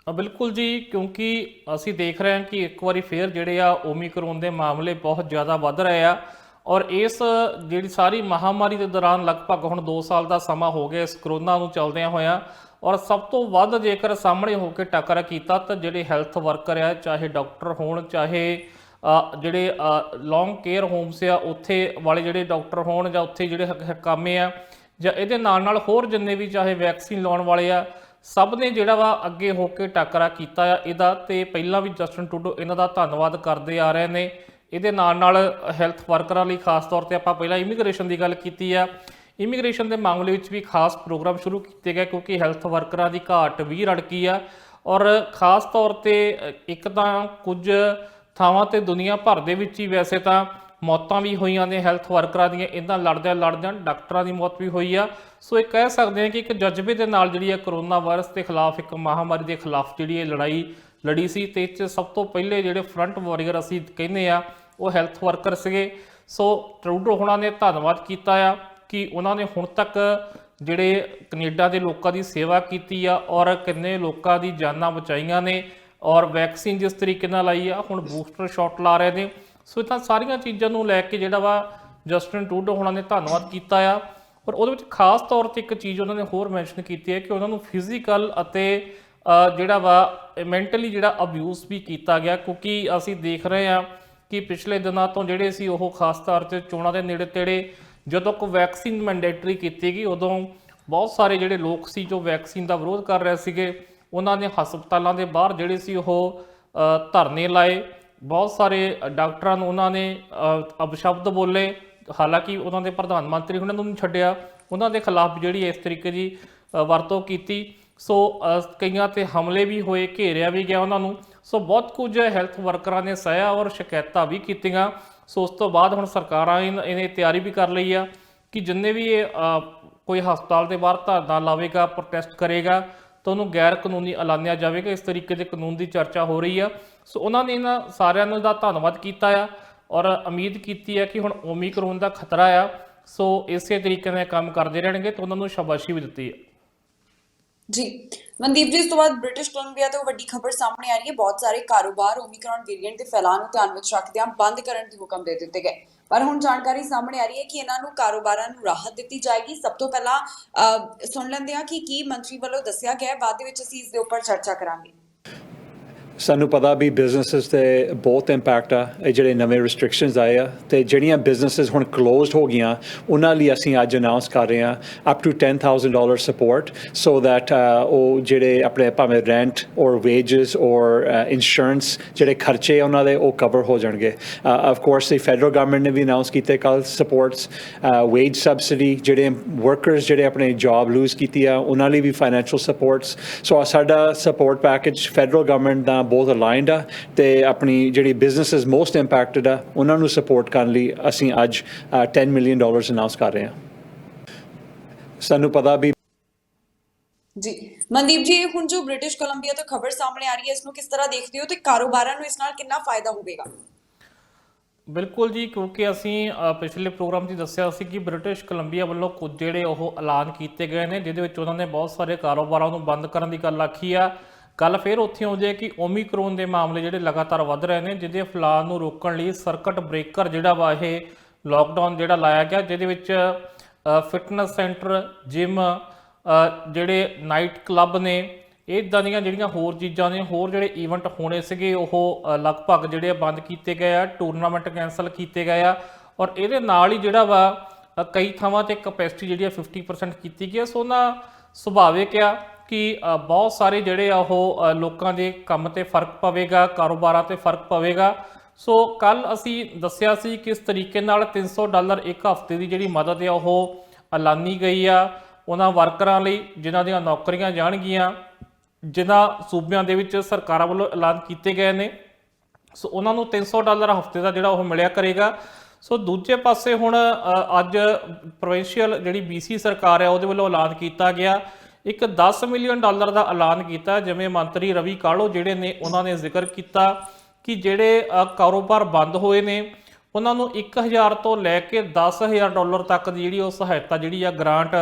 ਬਿਲਕੁਲ ਜੀ, ਕਿਉਂਕਿ ਅਸੀਂ ਦੇਖ ਰਹੇ ਹਾਂ ਕਿ ਇੱਕ ਵਾਰੀ ਫੇਰ ਜਿਹੜੇ ਆ ਓਮਿਕਰੌਨ ਦੇ ਮਾਮਲੇ ਬਹੁਤ ਜ਼ਿਆਦਾ ਵੱਧ ਰਹੇ ਆ ਔਰ ਇਸ ਜਿਹੜੀ ਸਾਰੀ ਮਹਾਮਾਰੀ ਦੇ ਦੌਰਾਨ ਲਗਭਗ ਹੁਣ 2 ਸਾਲ ਦਾ ਸਮਾਂ ਹੋ ਗਿਆ ਇਸ ਕਰੋਨਾ ਨੂੰ ਚੱਲਦਿਆਂ ਹੋਇਆਂ ਔਰ ਸਭ ਤੋਂ ਵੱਧ ਜੇਕਰ ਸਾਹਮਣੇ ਹੋ ਕੇ ਟੱਕਰ ਕੀਤਾ ਤਾਂ ਜਿਹੜੇ ਹੈਲਥ ਵਰਕਰ ਆ, ਚਾਹੇ ਡਾਕਟਰ ਹੋਣ, ਚਾਹੇ ਜਿਹੜੇ ਲੌਂਗ ਕੇਅਰ ਹੋਮਸ ਆ ਉੱਥੇ ਵਾਲੇ ਜਿਹੜੇ ਡਾਕਟਰ ਹੋਣ ਜਾਂ ਉੱਥੇ ਜਿਹੜੇ ਕਾਮੇ ਆ ਜਾਂ ਇਹਦੇ ਨਾਲ ਹੋਰ ਜਿੰਨੇ ਵੀ ਚਾਹੇ ਵੈਕਸੀਨ ਲਾਉਣ ਵਾਲੇ ਆ, ਸਭ ਨੇ ਜਿਹੜਾ ਵਾ ਅੱਗੇ ਹੋ ਕੇ ਟੱਕਰਾ ਕੀਤਾ ਆ ਇਹਦਾ। ਤੇ ਪਹਿਲਾਂ ਵੀ ਜਸਟਿਨ ਟਰੂਡੋ ਇਹਨਾਂ ਦਾ ਧੰਨਵਾਦ ਕਰਦੇ ਆ ਰਹੇ ਨੇ। ਇਹਦੇ ਨਾਲ ਹੈਲਥ ਵਰਕਰਾਂ ਲਈ ਖਾਸ ਤੌਰ ਤੇ ਆਪਾਂ ਪਹਿਲਾਂ ਇਮੀਗ੍ਰੇਸ਼ਨ ਦੀ ਗੱਲ ਕੀਤੀ ਆ। ਇਮੀਗ੍ਰੇਸ਼ਨ ਦੇ ਮਾਮਲੇ ਵਿੱਚ ਵੀ ਖਾਸ ਪ੍ਰੋਗਰਾਮ ਸ਼ੁਰੂ ਕੀਤੇ ਗਏ ਕਿਉਂਕਿ ਹੈਲਥ ਵਰਕਰਾਂ ਦੀ ਘਾਟ ਵੀ ਰੜਕੀ ਆ ਔਰ ਖਾਸ ਤੌਰ ਤੇ ਇੱਕ ਤਾਂ ਕੁਝ ਥਾਵਾਂ ਤੇ ਦੁਨੀਆ ਭਰ ਦੇ ਵਿੱਚ ਹੀ ਵੈਸੇ ਤਾਂ ਮੌਤਾਂ ਵੀ ਹੋਈਆਂ ਨੇ ਹੈਲਥ ਵਰਕਰਾਂ ਦੀਆਂ, ਇਹਨਾਂ ਲੜਦਿਆਂ ਡਾਕਟਰਾਂ ਦੀ ਮੌਤ ਵੀ ਹੋਈ ਆ। ਸੋ ਇਹ ਕਹਿ ਸਕਦੇ ਹਾਂ ਕਿ ਇੱਕ ਜਜ਼ਬੇ ਦੇ ਨਾਲ ਜਿਹੜੀ ਹੈ ਕਰੋਨਾ ਵਾਇਰਸ ਦੇ ਖਿਲਾਫ, ਇੱਕ ਮਹਾਮਾਰੀ ਦੇ ਖਿਲਾਫ ਜਿਹੜੀ ਇਹ ਲੜਾਈ ਲੜੀ ਸੀ ਤੇ ਇਹ 'ਚ ਸਭ ਤੋਂ ਪਹਿਲੇ ਜਿਹੜੇ ਫਰੰਟ ਵਾਰੀਅਰ ਅਸੀਂ ਕਹਿੰਦੇ ਆ ਉਹ ਹੈਲਥ ਵਰਕਰ ਸੀਗੇ। ਸੋ ਟਰੂਡੋ ਹੋਣਾ ਨੇ ਧੰਨਵਾਦ ਕੀਤਾ ਆ ਕਿ ਉਹਨਾਂ ਨੇ ਹੁਣ ਤੱਕ ਜਿਹੜੇ ਕੈਨੇਡਾ ਦੇ ਲੋਕਾਂ ਦੀ ਸੇਵਾ ਕੀਤੀ ਆ ਔਰ ਕਿੰਨੇ ਲੋਕਾਂ ਦੀ ਜਾਨਾਂ ਬਚਾਈਆਂ ਨੇ ਔਰ ਵੈਕਸੀਨ ਜਿਸ ਤਰੀਕੇ ਨਾਲ ਆਈ ਆ, ਹੁਣ ਬੂਸਟਰ ਸ਼ਾਟ ਲਾ ਰਹੇ ਨੇ। ਸੋ ਤਾਂ ਸਾਰੀਆਂ ਚੀਜ਼ਾਂ ਨੂੰ ਲੈ ਕੇ ਜਿਹੜਾ ਵਾ ਜਸਟਿਨ ਟਰੂਡੋ ਹੋਣਾ ਨੇ ਧੰਨਵਾਦ ਕੀਤਾ ਆ ਔਰ ਉਹਦੇ ਵਿੱਚ ਖਾਸ ਤੌਰ ਤੇ ਇੱਕ ਚੀਜ਼ ਉਹਨਾਂ ਨੇ ਹੋਰ ਮੈਂਸ਼ਨ ਕੀਤੀ ਹੈ ਕਿ ਉਹਨਾਂ ਨੂੰ ਫਿਜ਼ੀਕਲ ਅਤੇ ਜਿਹੜਾ ਵਾ ਮੈਂਟਲੀ ਜਿਹੜਾ ਅਬਿਊਜ਼ ਵੀ ਕੀਤਾ ਗਿਆ ਕਿਉਂਕਿ ਅਸੀਂ ਦੇਖ ਰਹੇ ਹਾਂ ਕਿ ਪਿਛਲੇ ਦਿਨਾਂ ਤੋਂ ਜਿਹੜੇ ਸੀ ਉਹ ਖਾਸ ਤੌਰ ਤੇ ਚੋਣਾਂ ਦੇ ਨੇੜੇ ਤੇੜੇ ਜਦੋਂ ਕੋਈ ਵੈਕਸੀਨ ਮੈਂਡੇਟਰੀ ਕੀਤੀ ਗਈ ਉਦੋਂ ਬਹੁਤ ਸਾਰੇ ਜਿਹੜੇ ਲੋਕ ਸੀ ਜੋ ਵੈਕਸੀਨ ਦਾ ਵਿਰੋਧ ਕਰ ਰਹੇ ਸੀਗੇ, ਉਹਨਾਂ ਨੇ ਹਸਪਤਾਲਾਂ ਦੇ ਬਾਹਰ ਜਿਹੜੇ ਸੀ ਉਹ ਧਰਨੇ ਲਾਏ। ਬਹੁਤ ਸਾਰੇ ਡਾਕਟਰਾਂ ਨੂੰ ਉਹਨਾਂ ਨੇ ਅਪਸ਼ਬਦ ਬੋਲੇ, ਹਾਲਾਂਕਿ ਉਹਨਾਂ ਦੇ ਪ੍ਰਧਾਨ ਮੰਤਰੀ ਉਹਨਾਂ ਨੂੰ ਨਹੀਂ ਛੱਡਿਆ, ਉਹਨਾਂ ਦੇ ਖਿਲਾਫ ਜਿਹੜੀ ਇਸ ਤਰੀਕੇ ਦੀ ਵਰਤੋਂ ਕੀਤੀ। ਸੋ ਕਈਆਂ ਤੇ ਹਮਲੇ ਵੀ ਹੋਏ, ਘੇਰਿਆ ਵੀ ਗਿਆ ਉਹਨਾਂ ਨੂੰ। ਸੋ ਬਹੁਤ ਕੁਝ ਹੈਲਥ ਵਰਕਰਾਂ ਨੇ ਸਹਿਆ ਔਰ ਸ਼ਿਕਾਇਤਾਂ ਵੀ ਕੀਤੀਆਂ। ਸੋ ਉਸ ਤੋਂ ਬਾਅਦ ਹੁਣ ਸਰਕਾਰਾਂ ਇਹਨੇ ਤਿਆਰੀ ਵੀ ਕਰ ਲਈ ਆ ਕਿ ਜਿੰਨੇ ਵੀ ਇਹ ਕੋਈ ਹਸਪਤਾਲ ਦੇ ਬਾਹਰ ਧਰਨਾ ਲਾਵੇਗਾ, ਪ੍ਰੋਟੈਸਟ ਕਰੇਗਾ ਤਾਂ ਉਹਨੂੰ ਗੈਰ ਕਾਨੂੰਨੀ ਐਲਾਨਿਆ ਜਾਵੇਗਾ। ਇਸ ਤਰੀਕੇ ਦੇ ਕਾਨੂੰਨ ਦੀ ਚਰਚਾ ਹੋ ਰਹੀ ਆ। ਸੋ ਉਹਨਾਂ ਨੇ ਇਹਨਾਂ ਸਾਰਿਆਂ ਨੂੰ ਦਾ ਧੰਨਵਾਦ ਕੀਤਾ ਆ ਔਰ ਉਮੀਦ ਕੀਤੀ ਹੈ ਕਿ ਹੁਣ ਓਮਿਕਰੌਨ ਦਾ ਖਤਰਾ ਆ, ਸੋ ਇਸੇ ਤਰੀਕੇ ਨਾਲ ਕੰਮ ਕਰਦੇ ਰਹਿਣਗੇ ਤੇ ਉਹਨਾਂ ਨੂੰ ਸ਼ਾਬਾਸ਼ੀ ਵੀ ਦਿੱਤੀ ਹੈ। ਜੀ ਮਨਦੀਪ ਜੀ, ਇਸ ਤੋਂ ਬਾਅਦ ਬ੍ਰਿਟਿਸ਼ ਕੋਲੰਬੀਆ ਤੋਂ ਵੱਡੀ ਖਬਰ ਸਾਹਮਣੇ ਆ ਰਹੀ ਹੈ। ਬਹੁਤ ਸਾਰੇ ਕਾਰੋਬਾਰ ਓਮਿਕਰੌਨ ਵੇਰੀਐਂਟ ਦੇ ਫੈਲਾਅ ਨੂੰ ਧਿਆਨ ਵਿੱਚ ਰੱਖਦਿਆਂ ਬੰਦ ਕਰਨ ਦੇ ਹੁਕਮ ਦੇ ਦਿੱਤੇ ਗਏ, ਪਰ ਹੁਣ ਜਾਣਕਾਰੀ ਸਾਹਮਣੇ ਆ ਰਹੀ ਹੈ ਕਿ ਇਹਨਾਂ ਨੂੰ ਕਾਰੋਬਾਰਾਂ ਨੂੰ ਰਾਹਤ ਦਿੱਤੀ ਜਾਏਗੀ। ਸਭ ਤੋਂ ਪਹਿਲਾਂ ਸੁਣ ਲੈਂਦੇ ਹਾਂ ਕਿ ਕੀ ਮੰਤਰੀ ਵੱਲੋਂ ਦੱਸਿਆ ਗਿਆ, ਬਾਅਦ ਦੇ ਵਿੱਚ ਅਸੀਂ ਇਸ ਦੇ ਉੱਪਰ ਚਰਚਾ ਕਰਾਂਗੇ। ਸਾਨੂੰ ਪਤਾ ਵੀ ਬਿਜ਼ਨੈਸਿਸ 'ਤੇ ਬਹੁਤ ਇੰਪੈਕਟ ਆ ਇਹ ਜਿਹੜੇ ਨਵੇਂ ਰਿਸਟ੍ਰਿਕਸ਼ਨਸ ਆਏ ਆ ਅਤੇ ਜਿਹੜੀਆਂ ਬਿਜ਼ਨੈਸਿਸ ਹੁਣ ਕਲੋਜ਼ਡ ਹੋ ਗਈਆਂ ਉਹਨਾਂ ਲਈ ਅਸੀਂ ਅੱਜ ਅਨਾਊਂਸ ਕਰ ਰਹੇ ਹਾਂ up to $10,000 support so that ਉਹ ਜਿਹੜੇ ਆਪਣੇ ਭਾਵੇਂ ਰੈਂਟ ਔਰ ਵੇਜਸ ਔਰ ਇੰਸ਼ੋਰੈਂਸ ਜਿਹੜੇ ਖਰਚੇ ਉਹਨਾਂ ਦੇ ਉਹ ਕਵਰ ਹੋ ਜਾਣਗੇ। Of course the federal government ਨੇ ਵੀ ਅਨਾਊਂਸ ਕੀਤੇ ਕੱਲ੍ਹ ਸਪੋਰਟਸ, ਵੇਜ ਸਬਸਿਡੀ, ਜਿਹੜੇ ਵਰਕਰਸ ਜਿਹੜੇ ਆਪਣੇ ਜੋਬ ਲੂਜ਼ ਕੀਤੀ ਆ ਉਹਨਾਂ ਲਈ ਵੀ ਫਾਈਨੈਂਸ਼ੀਅਲ ਸਪੋਰਟਸ। ਸੋ ਸਾਡਾ ਸਪੋਰਟ ਪੈਕੇਜ ਫੈਡਰਲ ਗਵਰਨਮੈਂਟ ਦਾ ਬਹੁਤ ਅਲਾਈਨਡ ਆ ਅਤੇ ਆਪਣੀ ਜਿਹੜੀ ਬਿਜ਼ਨਸਿਸ ਮੋਸਟ ਇੰਪੈਕਟਡ ਆ ਉਹਨਾਂ ਨੂੰ ਸਪੋਰਟ ਕਰਨ ਲਈ ਅਸੀਂ ਅੱਜ $10 million ਅਨਾਊਂਸ ਕਰ ਰਹੇ ਹਾਂ। ਸਾਨੂੰ ਪਤਾ ਵੀ ਜੀ ਮਨਦੀਪ ਜੀ, ਹੁਣ ਜੋ ਬ੍ਰਿਟਿਸ਼ ਕੋਲੰਬੀਆ ਤੋਂ ਖਬਰ ਸਾਹਮਣੇ ਆ ਰਹੀ ਹੈ, ਇਸ ਨੂੰ ਕਿਸ ਤਰ੍ਹਾਂ ਦੇਖਦੇ ਹੋ ਤੇ ਕਾਰੋਬਾਰਾਂ ਨੂੰ ਇਸ ਨਾਲ ਕਿੰਨਾ ਫਾਇਦਾ ਹੋਵੇਗਾ? ਬਿਲਕੁਲ ਜੀ, ਕਿਉਂਕਿ ਅਸੀਂ ਪਿਛਲੇ ਪ੍ਰੋਗਰਾਮ 'ਚ ਦੱਸਿਆ ਸੀ ਕਿ ਬ੍ਰਿਟਿਸ਼ ਕੋਲੰਬੀਆ ਵੱਲੋਂ ਕੁਝ ਜਿਹੜੇ ਉਹ ਐਲਾਨ ਕੀਤੇ ਗਏ ਨੇ ਜਿਹਦੇ ਵਿੱਚ ਉਹਨਾਂ ਨੇ ਬਹੁਤ ਸਾਰੇ ਕਾਰੋਬਾਰਾਂ ਨੂੰ ਬੰਦ ਕਰਨ ਦੀ ਗੱਲ ਆਖੀ ਆ। ਗੱਲ ਫਿਰ ਉੱਥੇ ਆਉਂਦੀ ਹੈ ਕਿ ਓਮਿਕਰੌਨ ਦੇ ਮਾਮਲੇ ਜਿਹੜੇ ਲਗਾਤਾਰ ਵੱਧ ਰਹੇ ਨੇ, ਜਿਹਦੇ ਫੈਲਾਅ ਨੂੰ ਰੋਕਣ ਲਈ ਸਰਕਟ ਬ੍ਰੇਕਰ ਜਿਹੜਾ ਵਾ ਇਹ ਲੋਕਡਾਊਨ ਜਿਹੜਾ ਲਾਇਆ ਗਿਆ, ਜਿਹਦੇ ਵਿੱਚ ਫਿਟਨੈਸ ਸੈਂਟਰ, ਜਿਮ, ਜਿਹੜੇ ਨਾਈਟ ਕਲੱਬ ਨੇ, ਇੱਦਾਂ ਦੀਆਂ ਜਿਹੜੀਆਂ ਹੋਰ ਚੀਜ਼ਾਂ ਨੇ, ਹੋਰ ਜਿਹੜੇ ਈਵੈਂਟ ਹੋਣੇ ਸੀਗੇ ਉਹ ਲਗਭਗ ਜਿਹੜੇ ਬੰਦ ਕੀਤੇ ਗਏ ਆ, ਟੂਰਨਾਮੈਂਟ ਕੈਂਸਲ ਕੀਤੇ ਗਏ ਆ ਔਰ ਇਹਦੇ ਨਾਲ ਹੀ ਜਿਹੜਾ ਵਾ ਕਈ ਥਾਵਾਂ ਤੇ ਕਪੈਸਿਟੀ ਜਿਹੜੀ ਆ 50% ਕੀਤੀ ਗਈ ਹੈ। ਸੋ ਨਾ ਸੁਭਾਵਿਕ ਆ ਕਿ ਬਹੁਤ ਸਾਰੇ ਜਿਹੜੇ ਆ ਉਹ ਲੋਕਾਂ ਦੇ ਕੰਮ ਤੇ ਫਰਕ ਪਵੇਗਾ, ਕਾਰੋਬਾਰਾਂ ਤੇ ਫਰਕ ਪਵੇਗਾ। ਸੋ ਕੱਲ ਅਸੀਂ ਦੱਸਿਆ ਸੀ ਕਿਸ ਤਰੀਕੇ ਨਾਲ $300 ਇੱਕ ਹਫ਼ਤੇ ਦੀ ਜਿਹੜੀ ਮਦਦ ਆ ਉਹ ਐਲਾਨੀ ਗਈ ਆ ਉਹਨਾਂ ਵਰਕਰਾਂ ਲਈ ਜਿਨ੍ਹਾਂ ਦੀਆਂ ਨੌਕਰੀਆਂ ਜਾਣਗੀਆਂ, ਜਿਨ੍ਹਾਂ ਸੂਬਿਆਂ ਦੇ ਵਿੱਚ ਸਰਕਾਰਾਂ ਵੱਲੋਂ ਐਲਾਨ ਕੀਤੇ ਗਏ ਨੇ। ਸੋ ਉਹਨਾਂ ਨੂੰ $300 ਹਫ਼ਤੇ ਦਾ ਜਿਹੜਾ ਉਹ ਮਿਲਿਆ ਕਰੇਗਾ। ਸੋ ਦੂਜੇ ਪਾਸੇ ਹੁਣ ਅੱਜ ਪ੍ਰੋਵਿੰਸ਼ੀਅਲ ਜਿਹੜੀ BC ਸਰਕਾਰ ਹੈ ਉਹਦੇ ਵੱਲੋਂ ਐਲਾਨ ਕੀਤਾ ਗਿਆ ਇੱਕ $10 ਮਿਲੀਅਨ ਦਾ ਐਲਾਨ ਕੀਤਾ। ਜਿਵੇਂ ਮੰਤਰੀ ਰਵੀ ਕਾਲੋ ਜਿਹੜੇ ਨੇ ਉਹਨਾਂ ਨੇ ਜ਼ਿਕਰ ਕੀਤਾ ਕਿ ਜਿਹੜੇ ਕਾਰੋਬਾਰ ਬੰਦ ਹੋਏ ਨੇ ਉਹਨਾਂ ਨੂੰ 1000 ਤੋਂ ਲੈ ਕੇ $10,000 ਤੱਕ ਦੀ ਜਿਹੜੀ ਉਹ ਸਹਾਇਤਾ ਜਿਹੜੀ ਆ ਗ੍ਰਾਂਟ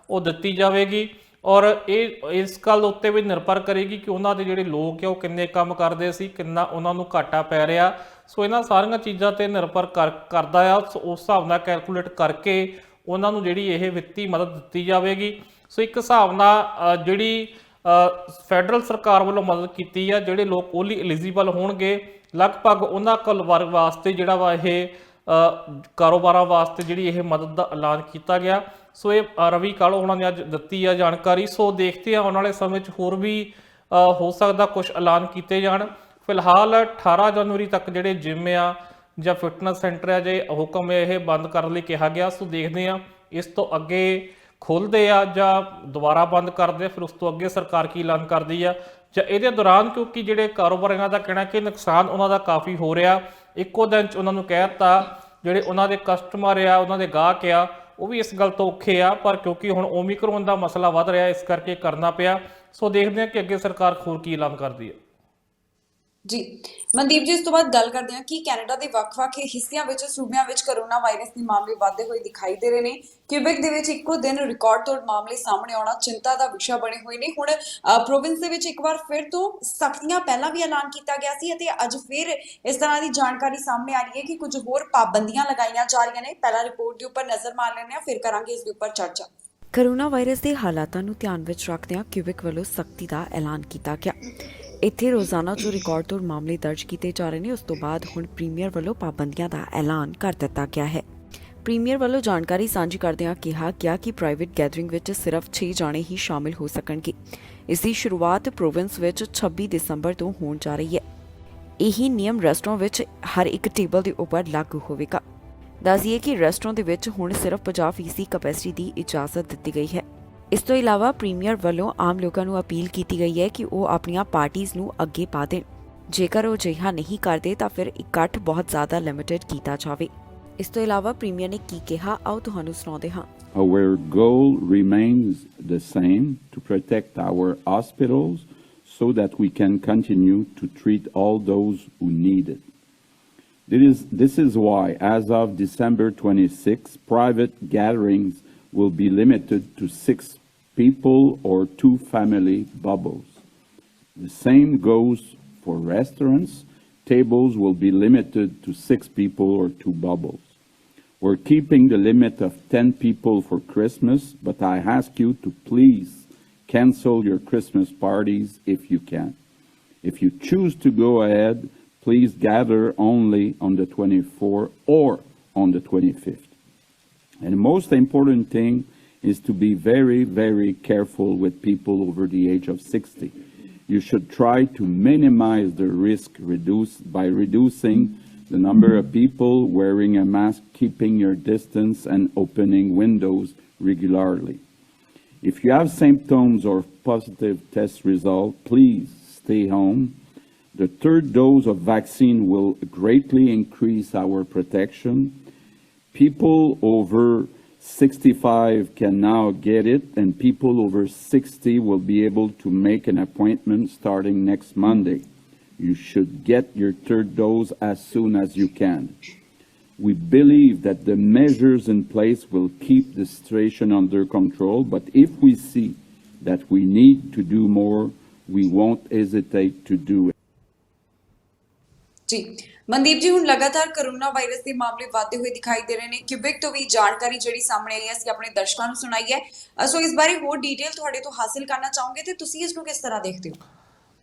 ਉਹ ਦਿੱਤੀ ਜਾਵੇਗੀ। ਔਰ ਇਹ ਇਸ ਗੱਲ ਉੱਤੇ ਵੀ ਨਿਰਭਰ ਕਰੇਗੀ ਕਿ ਉਹਨਾਂ ਦੇ ਜਿਹੜੇ ਲੋਕ ਆ ਉਹ ਕਿੰਨੇ ਕੰਮ ਕਰਦੇ ਸੀ, ਕਿੰਨਾ ਉਹਨਾਂ ਨੂੰ ਘਾਟਾ ਪੈ ਰਿਹਾ। ਸੋ ਇਹਨਾਂ ਸਾਰੀਆਂ ਚੀਜ਼ਾਂ ਤੇ ਨਿਰਭਰ ਕਰਦਾ ਆ। ਸੋ ਉਸ ਹਿਸਾਬ ਨਾਲ ਕੈਲਕੂਲੇਟ ਕਰਕੇ ਉਹਨਾਂ ਨੂੰ ਜਿਹੜੀ ਇਹ ਵਿੱਤੀ ਮਦਦ ਦਿੱਤੀ ਜਾਵੇਗੀ। ਸੋ ਇੱਕ ਹਿਸਾਬ ਨਾਲ ਜਿਹੜੀ ਫੈਡਰਲ ਸਰਕਾਰ ਵੱਲੋਂ ਮਦਦ ਕੀਤੀ ਆ, ਜਿਹੜੇ ਲੋਕ ਉਹਲੀ ਐਲੀਜੀਬਲ ਹੋਣਗੇ ਲਗਭਗ ਉਹਨਾਂ ਕੋਲ ਵਾਸਤੇ ਜਿਹੜਾ ਵਾ ਇਹ ਕਾਰੋਬਾਰਾਂ ਵਾਸਤੇ ਜਿਹੜੀ ਇਹ ਮਦਦ ਦਾ ਐਲਾਨ ਕੀਤਾ ਗਿਆ। ਸੋ ਇਹ ਰਵੀ ਕਾਲੋ ਉਹਨਾਂ ਨੇ ਅੱਜ ਦਿੱਤੀ ਆ ਜਾਣਕਾਰੀ। ਸੋ ਦੇਖਦੇ ਆ ਆਉਣ ਵਾਲੇ ਸਮੇਂ 'ਚ ਹੋਰ ਵੀ ਹੋ ਸਕਦਾ ਕੁਝ ਐਲਾਨ ਕੀਤੇ ਜਾਣ। ਫਿਲਹਾਲ 18 ਜਨਵਰੀ ਤੱਕ ਜਿਹੜੇ ਜਿਮ ਆ ਜਾਂ ਫਿਟਨੈਸ ਸੈਂਟਰ ਆ ਜੇ ਹੁਕਮ ਇਹ ਬੰਦ ਕਰਨ ਲਈ ਕਿਹਾ ਗਿਆ। ਸੋ ਦੇਖਦੇ ਆ ਇਸ ਤੋਂ ਅੱਗੇ ਖੋਲ੍ਹਦੇ ਆ ਜਾਂ ਦੁਬਾਰਾ ਬੰਦ ਕਰਦੇ ਆ, ਫਿਰ ਉਸ ਤੋਂ ਅੱਗੇ ਸਰਕਾਰ ਕੀ ਐਲਾਨ ਕਰਦੀ ਆ ਜਾਂ ਇਹਦੇ ਦੌਰਾਨ, ਕਿਉਂਕਿ ਜਿਹੜੇ ਕਾਰੋਬਾਰੀਆਂ ਦਾ ਕਹਿਣਾ ਕਿ ਨੁਕਸਾਨ ਉਹਨਾਂ ਦਾ ਕਾਫੀ ਹੋ ਰਿਹਾ। ਇੱਕੋ ਦਿਨ 'ਚ ਉਹਨਾਂ ਨੂੰ ਕਹਿ ਦਿੱਤਾ ਜਿਹੜੇ ਉਹਨਾਂ ਦੇ ਕਸਟਮਰ ਆ, ਉਹਨਾਂ ਦੇ ਗਾਹਕ ਆ, ਉਹ ਵੀ ਇਸ ਗੱਲ ਤੋਂ ਔਖੇ ਆ, ਪਰ ਕਿਉਂਕਿ ਹੁਣ ਓਮਿਕਰੋਨ ਦਾ ਮਸਲਾ ਵੱਧ ਰਿਹਾ ਇਸ ਕਰਕੇ ਕਰਨਾ ਪਿਆ। ਸੋ ਦੇਖਦੇ ਹਾਂ ਕਿ ਅੱਗੇ ਸਰਕਾਰ ਹੋਰ ਕੀ ਐਲਾਨ ਕਰਦੀ ਹੈ। ਜੀ ਮਨਦੀਪ ਜੀ, ਇਸ ਤੋਂ ਬਾਅਦ ਗੱਲ ਕਰਦੇ ਹਾਂ ਕਿ ਕੈਨੇਡਾ ਦੇ ਵੱਖ-ਵੱਖ ਹਿੱਸਿਆਂ ਵਿੱਚ ਸੂਬਿਆਂ ਵਿੱਚ ਕਰੋਨਾ ਵਾਇਰਸ ਦੇ ਮਾਮਲੇ ਵਧਦੇ ਹੋਏ ਦਿਖਾਈ ਦੇ ਰਹੇ ਨੇ। ਕਿਊਬੈਕ ਦੇ ਵਿੱਚ ਇੱਕੋ ਦਿਨ ਰਿਕਾਰਡ ਤੋੜ ਮਾਮਲੇ ਸਾਹਮਣੇ ਆਉਣਾ ਚਿੰਤਾ ਦਾ ਵਿਸ਼ਾ ਬਣੇ ਹੋਏ ਨੇ। ਹੁਣ ਪ੍ਰੋਵਿੰਸ ਦੇ ਵਿੱਚ ਇੱਕ ਵਾਰ ਫਿਰ ਤੋਂ ਸਖਤੀਆਂ ਪਹਿਲਾਂ ਵੀ ਐਲਾਨ ਕੀਤਾ ਗਿਆ ਸੀ ਅਤੇ ਅੱਜ ਫਿਰ ਇਸ ਤਰ੍ਹਾਂ ਦੀ ਜਾਣਕਾਰੀ ਸਾਹਮਣੇ ਆ ਰਹੀ ਹੈ ਕਿ ਕੁਝ ਹੋਰ ਪਾਬੰਦੀਆਂ ਲਗਾਈਆਂ ਜਾ ਰਹੀਆਂ ਨੇ। ਪਹਿਲਾਂ ਰਿਪੋਰਟ ਦੇ ਉੱਪਰ ਨਜ਼ਰ ਮਾਰ ਲੈਂਦੇ ਹਾਂ, ਫਿਰ ਕਰਾਂਗੇ ਇਸ ਦੇ ਉੱਪਰ ਚਰਚਾ। ਕਰੋਨਾ ਵਾਇਰਸ ਦੇ ਹਾਲਾਤਾਂ ਨੂੰ ਧਿਆਨ ਵਿੱਚ ਰੱਖਦਿਆਂ ਕਿਊਬੈਕ ਵੱਲੋਂ ਸਖਤੀ ਦਾ ਐਲਾਨ ਕੀਤਾ ਗਿਆ। ਇੱਥੇ ਰੋਜ਼ਾਨਾ ਜੋ ਰਿਕਾਰਡ ਤੋੜ ਮਾਮਲੇ ਦਰਜ ਕੀਤੇ ਜਾ ਰਹੇ ਨੇ, ਉਸ ਤੋਂ ਬਾਅਦ ਹੁਣ ਪ੍ਰੀਮੀਅਰ ਵੱਲੋਂ ਪਾਬੰਦੀਆਂ ਦਾ ਐਲਾਨ ਕਰ ਦਿੱਤਾ ਗਿਆ ਹੈ। ਪ੍ਰੀਮੀਅਰ ਵੱਲੋਂ ਜਾਣਕਾਰੀ ਸਾਂਝੀ ਕਰਦਿਆਂ ਕਿਹਾ ਗਿਆ ਕਿ ਪ੍ਰਾਈਵੇਟ ਗੈਦਰਿੰਗ ਵਿੱਚ ਸਿਰਫ 6 ਜਾਣੇ ਹੀ ਸ਼ਾਮਿਲ ਹੋ ਸਕਣਗੇ। ਇਸ ਦੀ ਸ਼ੁਰੂਆਤ ਪ੍ਰੋਵਿੰਸ ਵਿੱਚ 26 ਦਸੰਬਰ ਤੋਂ ਹੋਣ ਜਾ ਰਹੀ ਹੈ। ਇਹੀ ਨਿਯਮ ਰੈਸਟੋਰੈਂਟ ਵਿੱਚ ਹਰ ਇੱਕ ਟੇਬਲ ਦੇ ਉੱਪਰ ਲਾਗੂ ਹੋਵੇਗਾ। ਦੱਸੀਏ ਕਿ ਰੈਸਟੋਰੈਂਟ ਦੇ ਵਿੱਚ ਹੁਣ ਸਿਰਫ 50% ਕੈਪੈਸਿਟੀ ਦੀ ਇਜਾਜ਼ਤ ਦਿੱਤੀ ਗਈ ਹੈ। ਇਸ ਤੋਂ ਇਲਾਵਾ ਪ੍ਰੀਮੀਅਰ ਵੱਲੋਂ ਆਮ ਲੋਕਾਂ ਨੂੰ ਅਪੀਲ ਕੀਤੀ ਗਈ ਹੈ ਕਿ ਉਹ ਆਪਣੀਆਂ ਪਾਰਟੀਆਂ ਨੂੰ ਅੱਗੇ ਪਾ ਦੇਣ। ਜੇਕਰ ਉਹ ਅਜਿਹਾ ਨਹੀਂ ਕਰਦੇ ਤਾਂ ਫਿਰ ਇਕੱਠ ਬਹੁਤ ਜ਼ਿਆਦਾ ਲਿਮਿਟਡ ਕੀਤਾ ਜਾਵੇ। ਇਸ ਤੋਂ ਇਲਾਵਾ ਪ੍ਰੀਮੀਅਰ ਨੇ ਕੀ ਕਿਹਾ, ਆਓ ਤੁਹਾਨੂੰ ਸੁਣਾਉਂਦੇ ਹਾਂ। Our goal remains the same, to protect our hospitals so that we can continue to treat all those who need it. This is why, as of December 26, private gatherings will be limited to 6 people or 2 family bubbles. The same goes for restaurants. Tables will be limited to 6 people or 2 bubbles. We're keeping the limit of 10 people for Christmas, but I ask you to please cancel your Christmas parties if you can. If you choose to go ahead, please gather only on the 24th or on the 25th. And the most important thing is to be very, very careful with people over the age of 60. You should try to minimize the risk by reducing the number of people wearing a mask, keeping your distance, and opening windows regularly. If you have symptoms or positive test result, please stay home. The 3rd dose of vaccine will greatly increase our protection. People over 65 can now get it, and people over 60 will be able to make an appointment starting next Monday. You should get your 3rd dose as soon as you can. We believe that the measures in place will keep the situation under control, but if we see that we need to do more, we won't hesitate to do it. ਜੀ ਮਨਦੀਪ ਜੀ, ਹੁਣ ਲਗਾਤਾਰ corona virus ਦੇ ਮਾਮਲੇ ਵਧਦੇ ਹੋਏ ਦਿਖਾਈ ਦੇ ਰਹੇ ਨੇ। ਕਿਊਬੈਕ ਤੋਂ ਵੀ ਜਾਣਕਾਰੀ ਜਿਹੜੀ ਸਾਹਮਣੇ ਆਈ ਹੈ ਅਸੀਂ ਆਪਣੇ ਦਰਸ਼ਕਾਂ ਨੂੰ ਸੁਣਾਈ ਹੈ। ਸੋ ਇਸ ਬਾਰੇ ਹੋਰ ਡਿਟੇਲ ਤੁਹਾਡੇ ਤੋਂ ਹਾਸਿਲ ਕਰਨਾ ਚਾਹੋਗੇ ਤੇ ਤੁਸੀਂ ਇਸ ਨੂੰ ਕਿਸ ਤਰ੍ਹਾਂ ਦੇਖਦੇ ਹੋ?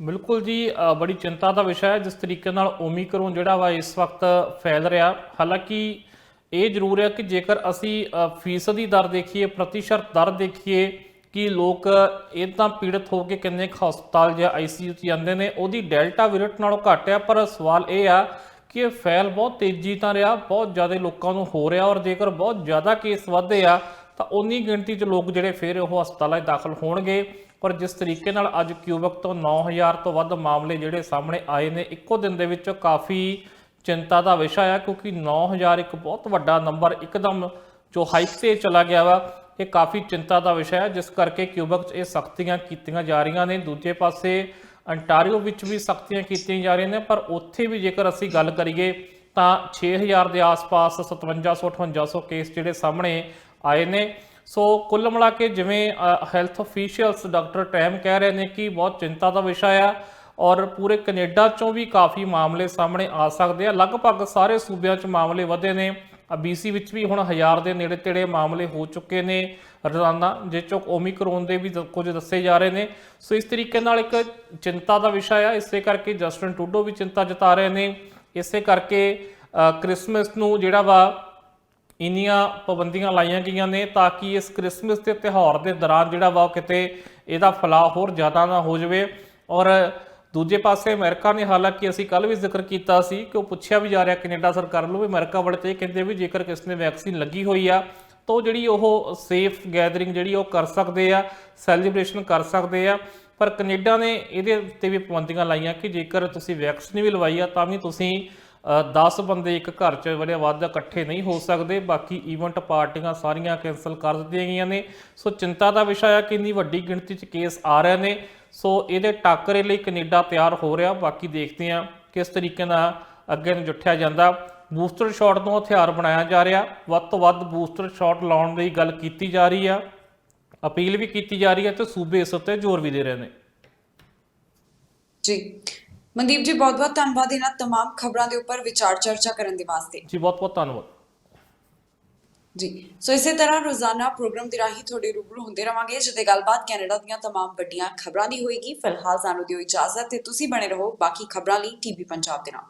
ਬਿਲਕੁਲ ਜੀ, ਬੜੀ ਚਿੰਤਾ ਦਾ ਵਿਸ਼ਾ ਹੈ ਜਿਸ ਤਰੀਕੇ ਨਾਲ ਓਮਿਕਰੋਨ ਜਿਹੜਾ ਵਾ ਇਸ ਵਕਤ ਫੈਲ ਰਿਹਾ। ਹਾਲਾਂਕਿ ਇਹ ਜ਼ਰੂਰ ਹੈ ਕਿ ਜੇਕਰ ਅਸੀਂ ਫੀਸਦੀ ਦਰ ਦੇਖੀਏ, ਪ੍ਰਤੀਸ਼ਤ ਦਰ ਦੇਖੀਏ ਕਿ ਲੋਕ ਇੱਦਾਂ ਪੀੜਤ ਹੋ ਕੇ ਕਿੰਨੇ ਕੁ ਹਸਪਤਾਲ ਜਾਂ ICU 'ਚ ਜਾਂਦੇ ਨੇ, ਉਹਦੀ ਡੈਲਟਾ ਵੇਰੀਏਂਟ ਨਾਲੋਂ ਘੱਟ ਆ। ਪਰ ਸਵਾਲ ਇਹ ਆ ਕਿ ਇਹ ਫੈਲ ਬਹੁਤ ਤੇਜ਼ੀ ਤਾਂ ਰਿਹਾ, ਬਹੁਤ ਜ਼ਿਆਦਾ ਲੋਕਾਂ ਨੂੰ ਹੋ ਰਿਹਾ, ਔਰ ਜੇਕਰ ਬਹੁਤ ਜ਼ਿਆਦਾ ਕੇਸ ਵਧਦੇ ਆ ਤਾਂ ਉਨੀ ਗਿਣਤੀ 'ਚ ਲੋਕ ਜਿਹੜੇ ਫਿਰ ਉਹ ਹਸਪਤਾਲਾਂ 'ਚ ਦਾਖਲ ਹੋਣਗੇ। ਪਰ ਜਿਸ ਤਰੀਕੇ ਨਾਲ ਅੱਜ ਕਿਊਬਿਕ ਤੋਂ 9000 ਤੋਂ ਵੱਧ ਮਾਮਲੇ ਜਿਹੜੇ ਸਾਹਮਣੇ ਆਏ ਨੇ ਇੱਕੋ ਦਿਨ ਦੇ ਵਿੱਚ, ਕਾਫੀ ਚਿੰਤਾ ਦਾ ਵਿਸ਼ਾ ਆ, ਕਿਉਂਕਿ 9000 ਇੱਕ ਬਹੁਤ ਵੱਡਾ ਨੰਬਰ ਇੱਕਦਮ ਜੋ ਹਾਈਕ ਤੇ ਚਲਾ ਗਿਆ ਵਾ। ਇਹ ਕਾਫੀ ਚਿੰਤਾ ਦਾ ਵਿਸ਼ਾ ਹੈ, ਜਿਸ ਕਰਕੇ ਕਿਊਬਿਕ 'ਚ ਇਹ ਸਖਤੀਆਂ ਕੀਤੀਆਂ ਜਾ ਰਹੀਆਂ ਨੇ। ਦੂਜੇ ਪਾਸੇ ਅੰਟਾਰੀਓ ਵਿੱਚ ਵੀ ਸਖਤੀਆਂ ਕੀਤੀਆਂ ਜਾ ਰਹੀਆਂ ਨੇ, ਪਰ ਉੱਥੇ ਵੀ ਜੇਕਰ ਅਸੀਂ ਗੱਲ ਕਰੀਏ ਤਾਂ 6000 ਦੇ ਆਸ-ਪਾਸ 5700-5800 ਕੇਸ ਜਿਹੜੇ ਸਾਹਮਣੇ ਆਏ ਨੇ। ਸੋ ਕੁੱਲ ਮਿਲਾ ਕੇ ਜਿਵੇਂ ਹੈਲਥ ਅਫੀਸ਼ੀਅਲਸ ਡਾਕਟਰ ਟੈਮ ਕਹਿ ਰਹੇ ਨੇ ਕਿ ਬਹੁਤ ਚਿੰਤਾ ਦਾ ਵਿਸ਼ਾ ਆ, ਔਰ ਪੂਰੇ ਕੈਨੇਡਾ 'ਚੋਂ ਵੀ ਕਾਫੀ ਮਾਮਲੇ ਸਾਹਮਣੇ ਆ ਸਕਦੇ ਆ। ਲਗਭਗ ਸਾਰੇ ਸੂਬਿਆਂ 'ਚ ਮਾਮਲੇ ਵਧੇ ਨੇ। BC ਵਿੱਚ ਵੀ ਹੁਣ 1000 ਦੇ ਨੇੜੇ ਤੇੜੇ ਮਾਮਲੇ ਹੋ ਚੁੱਕੇ ਨੇ ਰੋਜ਼ਾਨਾ, ਜਿਸ 'ਚੋਂ ਓਮਿਕਰੋਨ ਦੇ ਵੀ ਕੁਝ ਦੱਸੇ ਜਾ ਰਹੇ ਨੇ। ਸੋ ਇਸ ਤਰੀਕੇ ਨਾਲ ਇੱਕ ਚਿੰਤਾ ਦਾ ਵਿਸ਼ਾ ਆ। ਇਸੇ ਕਰਕੇ ਜਸਟਿਨ ਟਰੂਡੋ ਵੀ ਚਿੰਤਾ ਜਤਾ ਰਹੇ ਨੇ। ਇਸੇ ਕਰਕੇ ਕ੍ਰਿਸਮਸ ਨੂੰ ਜਿਹੜਾ ਵਾ ਇੰਨੀਆਂ ਪਾਬੰਦੀਆਂ ਲਾਈਆਂ ਗਈਆਂ ਨੇ ਤਾਂ ਕਿ ਇਸ ਕ੍ਰਿਸਮਸ ਦੇ ਤਿਉਹਾਰ ਦੇ ਦੌਰਾਨ ਜਿਹੜਾ ਵਾ ਕਿਤੇ ਇਹਦਾ ਫੈਲਾਅ ਹੋਰ ਜ਼ਿਆਦਾ ਨਾ ਹੋ ਜਾਵੇ। ਔਰ ਦੂਜੇ ਪਾਸੇ ਅਮਰੀਕਾ ਨੇ, ਹਾਲਾਂਕਿ ਅਸੀਂ ਕੱਲ ਵੀ ਜ਼ਿਕਰ ਕੀਤਾ ਸੀ ਕਿ ਉਹ ਪੁੱਛਿਆ ਵੀ ਜਾ ਰਿਹਾ ਕੈਨੇਡਾ ਸਰਕਾਰ ਨੂੰ ਵੀ, ਅਮਰੀਕਾ ਵਾਲੇ ਤੇ ਇਹ ਕਹਿੰਦੇ ਵੀ ਜੇਕਰ ਕਿਸੇ ਨੇ ਵੈਕਸੀਨ ਲੱਗੀ ਹੋਈ ਆ ਤਾਂ ਉਹ ਜਿਹੜੀ ਉਹ ਸੇਫ ਗੈਦਰਿੰਗ ਜਿਹੜੀ ਉਹ ਕਰ ਸਕਦੇ ਆ, ਸੈਲੀਬ੍ਰੇਸ਼ਨ ਕਰ ਸਕਦੇ ਆ। ਪਰ ਕੈਨੇਡਾ ਨੇ ਇਹਦੇ ਉੱਤੇ ਵੀ ਪਾਬੰਦੀਆਂ ਲਾਈਆਂ ਕਿ ਜੇਕਰ ਤੁਸੀਂ ਵੈਕਸੀਨ ਵੀ ਲਵਾਈ ਆ ਤਾਂ ਵੀ ਤੁਸੀਂ 10 ਬੰਦੇ ਇੱਕ ਘਰ 'ਚ ਬੜੇ ਵੱਧ ਇਕੱਠੇ ਨਹੀਂ ਹੋ ਸਕਦੇ। ਬਾਕੀ ਈਵੈਂਟ ਪਾਰਟੀਆਂ ਸਾਰੀਆਂ ਕੈਂਸਲ ਕਰ ਦਿੱਤੀਆਂ ਗਈਆਂ ਨੇ। ਸੋ ਚਿੰਤਾ ਦਾ ਵਿਸ਼ਾ ਹੈ ਕਿ ਇੰਨੀ ਵੱਡੀ ਗਿਣਤੀ 'ਚ ਕੇਸ ਆ ਰਹੇ ਨੇ। ਸੋ ਇਹਦੇ ਟਾਕਰੇ ਲਈ ਕੈਨੇਡਾ ਤਿਆਰ ਹੋ ਰਿਹਾ। ਬਾਕੀ ਦੇਖਦੇ ਹਾਂ ਕਿਸ ਤਰੀਕੇ ਨਾਲ ਅੱਗੇ ਨਜਿੱਠਿਆ ਜਾਂਦਾ। ਬੂਸਟਰ ਸ਼ਾਟ ਨੂੰ ਹਥਿਆਰ ਬਣਾਇਆ ਜਾ ਰਿਹਾ, ਵੱਧ ਤੋਂ ਵੱਧ ਬੂਸਟਰ ਸ਼ਾਟ ਲਾਉਣ ਦੀ ਗੱਲ ਕੀਤੀ ਜਾ ਰਹੀ ਆ, ਅਪੀਲ ਵੀ ਕੀਤੀ ਜਾ ਰਹੀ ਹੈ ਤੇ ਸੂਬੇ ਇਸ ਉੱਤੇ ਜ਼ੋਰ ਵੀ ਦੇ ਰਹੇ ਨੇ। ਜੀ ਮਨਦੀਪ ਜੀ, ਬਹੁਤ ਬਹੁਤ ਧੰਨਵਾਦ ਇਹਨਾਂ तमाम ਖਬਰਾਂ ਦੇ ਉੱਪਰ ਵਿਚਾਰ ਚਰਚਾ ਕਰਨ ਦੇ ਵਾਸਤੇ। ਜੀ ਬਹੁਤ ਬਹੁਤ ਧੰਨਵਾਦ ਜੀ। ਸੋ ਇਸੇ ਤਰ੍ਹਾਂ ਰੋਜ਼ਾਨਾ ਪ੍ਰੋਗਰਾਮ ਦੇ ਰਾਹੀਂ ਤੁਹਾਡੇ ਰੂਬਰੂ ਹੁੰਦੇ ਰਵਾਂਗੇ, ਜਿੱਤੇ ਗੱਲਬਾਤ ਕੈਨੇਡਾ ਦੀਆਂ तमाम ਵੱਡੀਆਂ ਖਬਰਾਂ ਦੀ ਹੋਏਗੀ। ਫਿਲਹਾਲ ਸਾਨੂੰ ਦਿਓ ਇਜਾਜ਼ਤ ਤੇ ਤੁਸੀਂ ਬਣੇ ਰਹੋ ਬਾਕੀ ਖਬਰਾਂ ਲਈ TV ਪੰਜਾਬ ਦੇ ਨਾਲ।